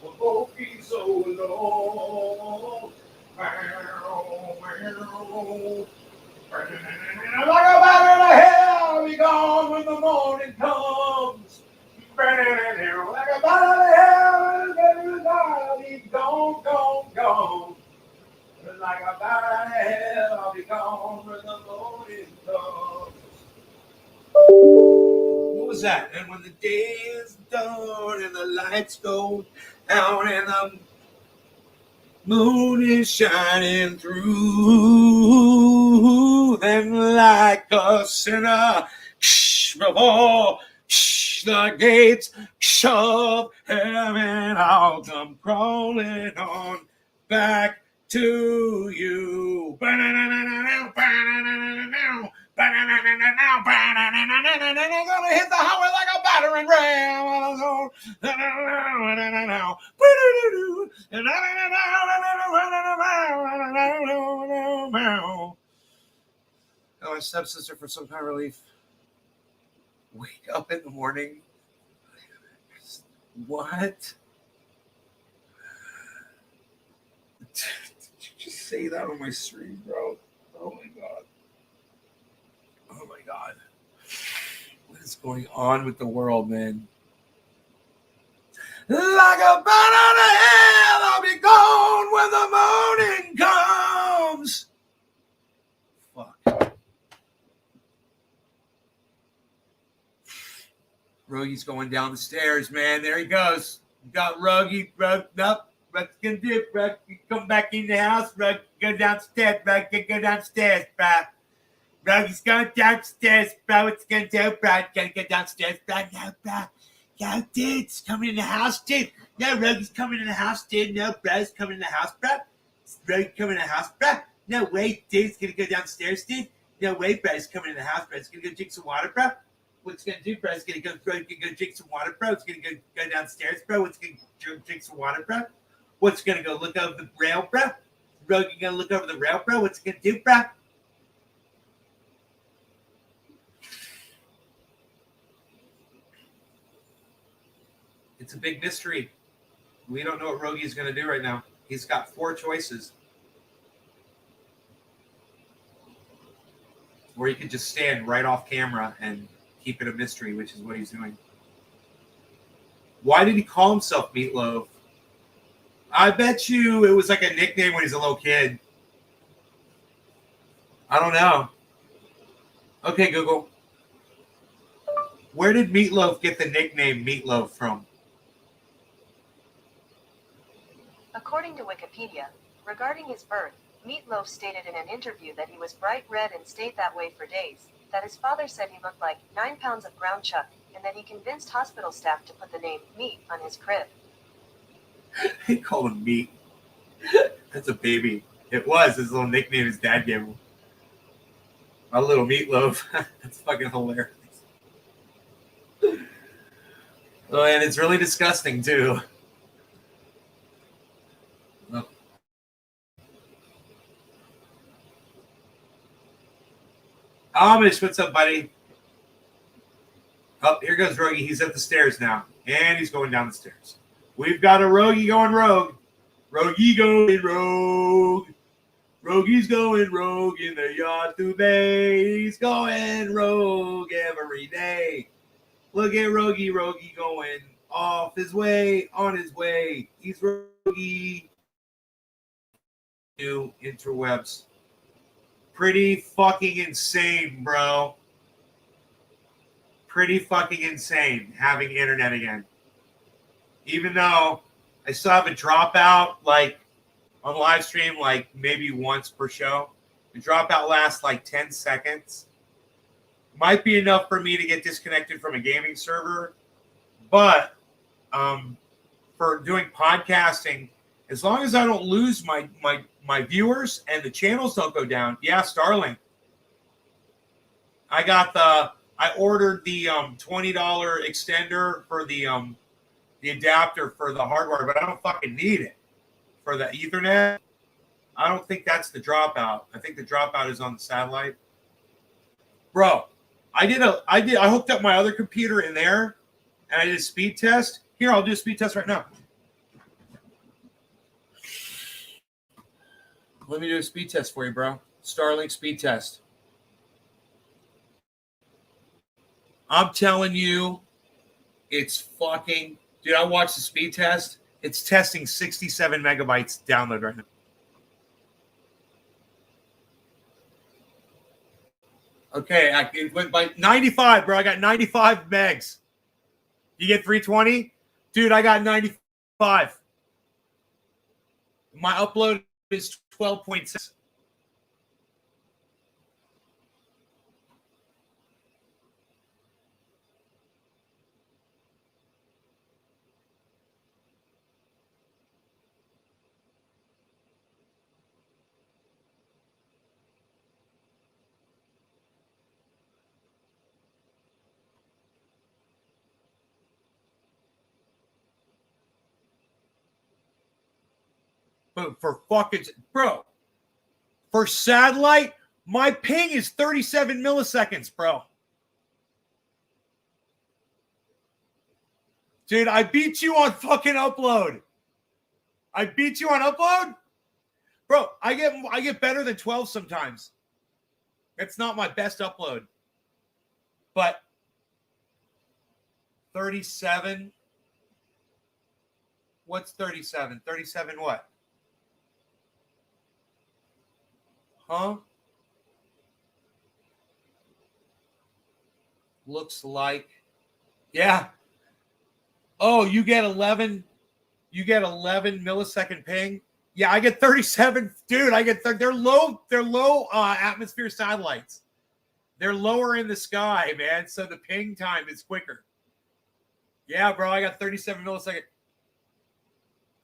We're both be so alone. Like a batter in the hell, I'll be gone when the morning comes. Like a batter in the hell, I'll be gone, gone, gone. Like a batter in the hell, I'll be gone when the morning comes. What was that? And when the day is done and the lights go out and the moon is shining through, then like a sinner before the gates of heaven, I'll come crawling on back to you. Gonna hit the highway like a battering ram. Oh, my stepsister for some kind of relief. Wake up in the morning. What? Did you just say that on my stream, bro? Oh my god. Oh my god. What is going on with the world, man? Like a bat out of hell, I'll be gone when the morning comes. Fuck. Rogy's going down the stairs, man. There he goes. You got Rogy rugged up. What's gonna do, bro? You come back in the house, bro. Go downstairs, bro. Go downstairs, bro. Rogy's going downstairs, bro. What's gonna do, bro? Gonna go downstairs, bro. No, bro. Yo, dude, it's coming in the house, dude. No, Rogy's coming in the house, dude. No, bro's coming in the house, bro. Rogy coming in the house, bro. No way, dude. He's gonna go downstairs, dude. No way, bro. He's coming in the house, bro. He's gonna go drink some water, bro. What's he gonna do, bro? He's gonna go drink some water, bro. He's gonna go downstairs, bro. What's he gonna drink some water, bro? What's he gonna go look over the rail, bro? Rogy gonna look over the rail, bro. What's he gonna do, bro? It's a big mystery. We don't know what Rogy is going to do right now. He's got 4 choices. Or he could just stand right off camera and keep it a mystery, which is what he's doing. Why did he call himself Meatloaf? I bet you it was like a nickname when he's a little kid. I don't know. Okay, Google. Where did Meatloaf get the nickname Meatloaf from? According to Wikipedia, regarding his birth, Meatloaf stated in an interview that he was bright red and stayed that way for days, that his father said he looked like 9 pounds of ground chuck, and that he convinced hospital staff to put the name Meat on his crib. They call him Meat. That's a baby. It was his little nickname his dad gave him. My little Meatloaf. That's fucking hilarious. Oh, and it's really disgusting, too. Oh. Amish, what's up, buddy? Oh, here goes Rogy. He's at the stairs now. And he's going down the stairs. We've got a Rogy going rogue. Rogy going rogue. Rogy's going rogue in the yard today. He's going rogue every day. Look at Rogy going off his way, on his way. He's Rogy. New interwebs. Pretty fucking insane, bro. Pretty fucking insane having internet again. Even though I still have a dropout, like on live stream, like maybe once per show. The dropout lasts like 10 seconds. Might be enough for me to get disconnected from a gaming server. But for doing podcasting, as long as I don't lose my viewers and the channels don't go down, yeah, Starlink. I ordered the $20 extender for the adapter for the hardware, but I don't fucking need it for the Ethernet. I don't think that's the dropout. I think the dropout is on the satellite. Bro, I hooked up my other computer in there and I did a speed test. Here, I'll do a speed test right now. Let me do a speed test for you, bro. Starlink speed test. I'm telling you, it's fucking... Dude, I watched the speed test. It's testing 67 megabytes download right now. Okay, it went by 95, bro. I got 95 megs. You get 320? Dude, I got 95. My upload is 12.6. But for fucking... Bro, for satellite, my ping is 37 milliseconds, bro. Dude, I beat you on fucking upload. I beat you on upload? Bro, I get better than 12 sometimes. It's not my best upload. But 37. What's 37? 37 what? Huh? Looks like. Yeah. Oh, you get 11 millisecond ping. Yeah, I get 37. Dude, I get they're low atmosphere satellites. They're lower in the sky, man, so the ping time is quicker. Yeah, bro, I got 37 milliseconds.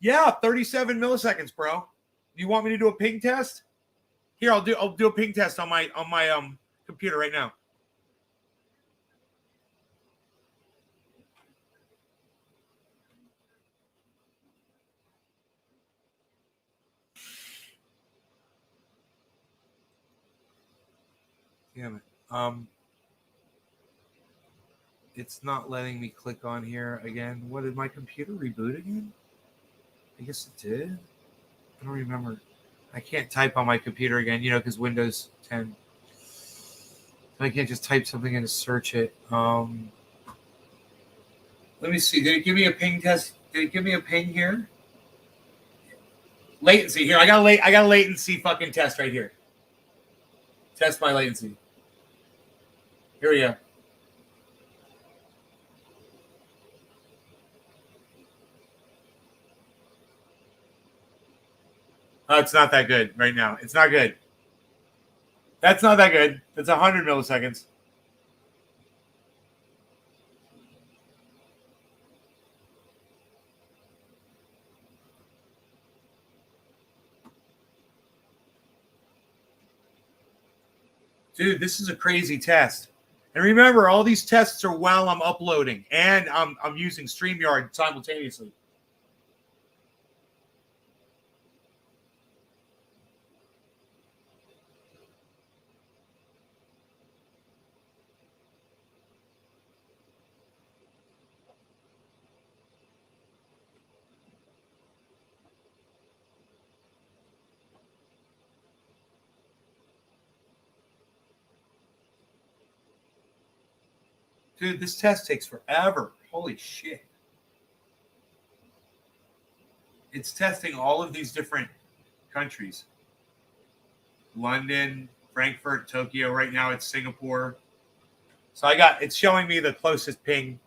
Yeah, 37 milliseconds, bro. You want me to do a ping test? Here, I'll do a ping test on my computer right now. Damn it. It's not letting me click on here again. What, did my computer reboot again? I guess it did. I don't remember. I can't type on my computer again, because Windows 10. I can't just type something in to search it. Let me see. Did it give me a ping test? Did it give me a ping here? Latency. Here, I got a latency fucking test right here. Test my latency. Here we go. Oh, it's not that good right now. It's not good. That's not that good. It's 100 milliseconds. Dude, this is a crazy test. And remember, all these tests are while I'm uploading, and I'm using StreamYard simultaneously. Dude, this test takes forever. Holy shit. It's testing all of these different countries. London, Frankfurt, Tokyo. Right now it's Singapore. So it's showing me the closest ping.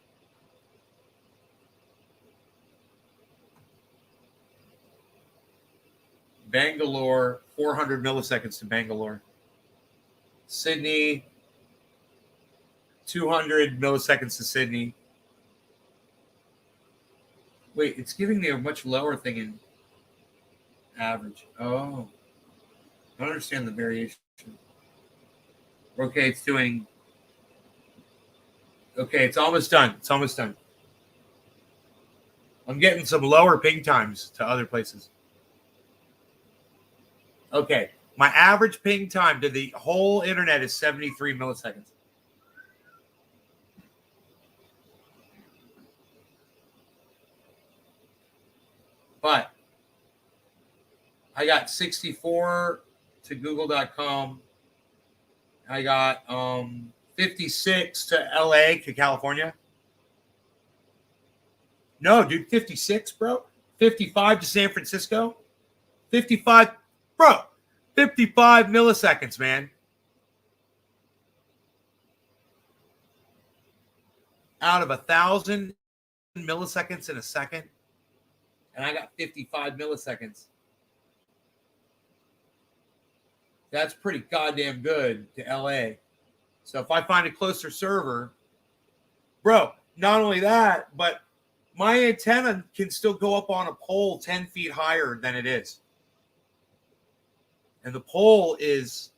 Bangalore, 400 milliseconds to Bangalore. Sydney, 200 milliseconds to Sydney. Wait, it's giving me a much lower thing in average. Oh. I don't understand the variation. Okay, it's doing... Okay, it's almost done. It's almost done. I'm getting some lower ping times to other places. Okay. My average ping time to the whole internet is 73 milliseconds. But I got 64 to google.com. I got 56 to LA, to California. No, dude, 56, bro. 55 to San Francisco. 55, bro. 55 milliseconds, man. Out of 1,000 milliseconds in a second. And I got 55 milliseconds. That's pretty goddamn good to LA. So if I find a closer server, bro, not only that, but my antenna can still go up on a pole 10 feet higher than it is. And the pole is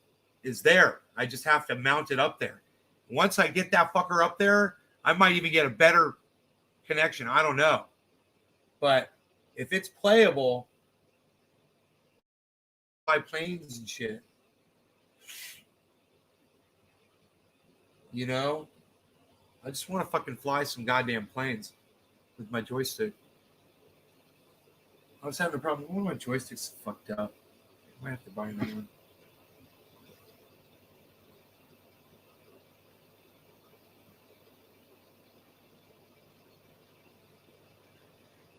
there. I just have to mount it up there. Once I get that fucker up there, I might even get a better connection. I don't know. But if it's playable, by planes and shit, you know, I just want to fucking fly some goddamn planes with my joystick. I was having a problem. One of my joysticks fucked up. I might have to buy another one.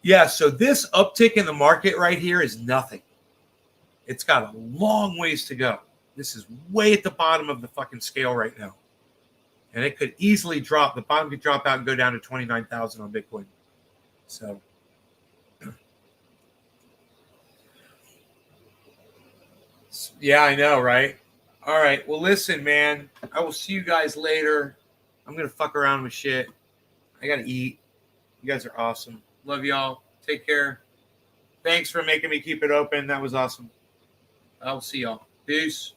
Yeah, so this uptick in the market right here is nothing. It's got a long ways to go. This is way at the bottom of the fucking scale right now. And it could easily drop. The bottom could drop out and go down to 29,000 on Bitcoin. So, yeah, I know, right? All right. Well, listen, man. I will see you guys later. I'm going to fuck around with shit. I got to eat. You guys are awesome. Love y'all. Take care. Thanks for making me keep it open. That was awesome. I'll see y'all. Peace.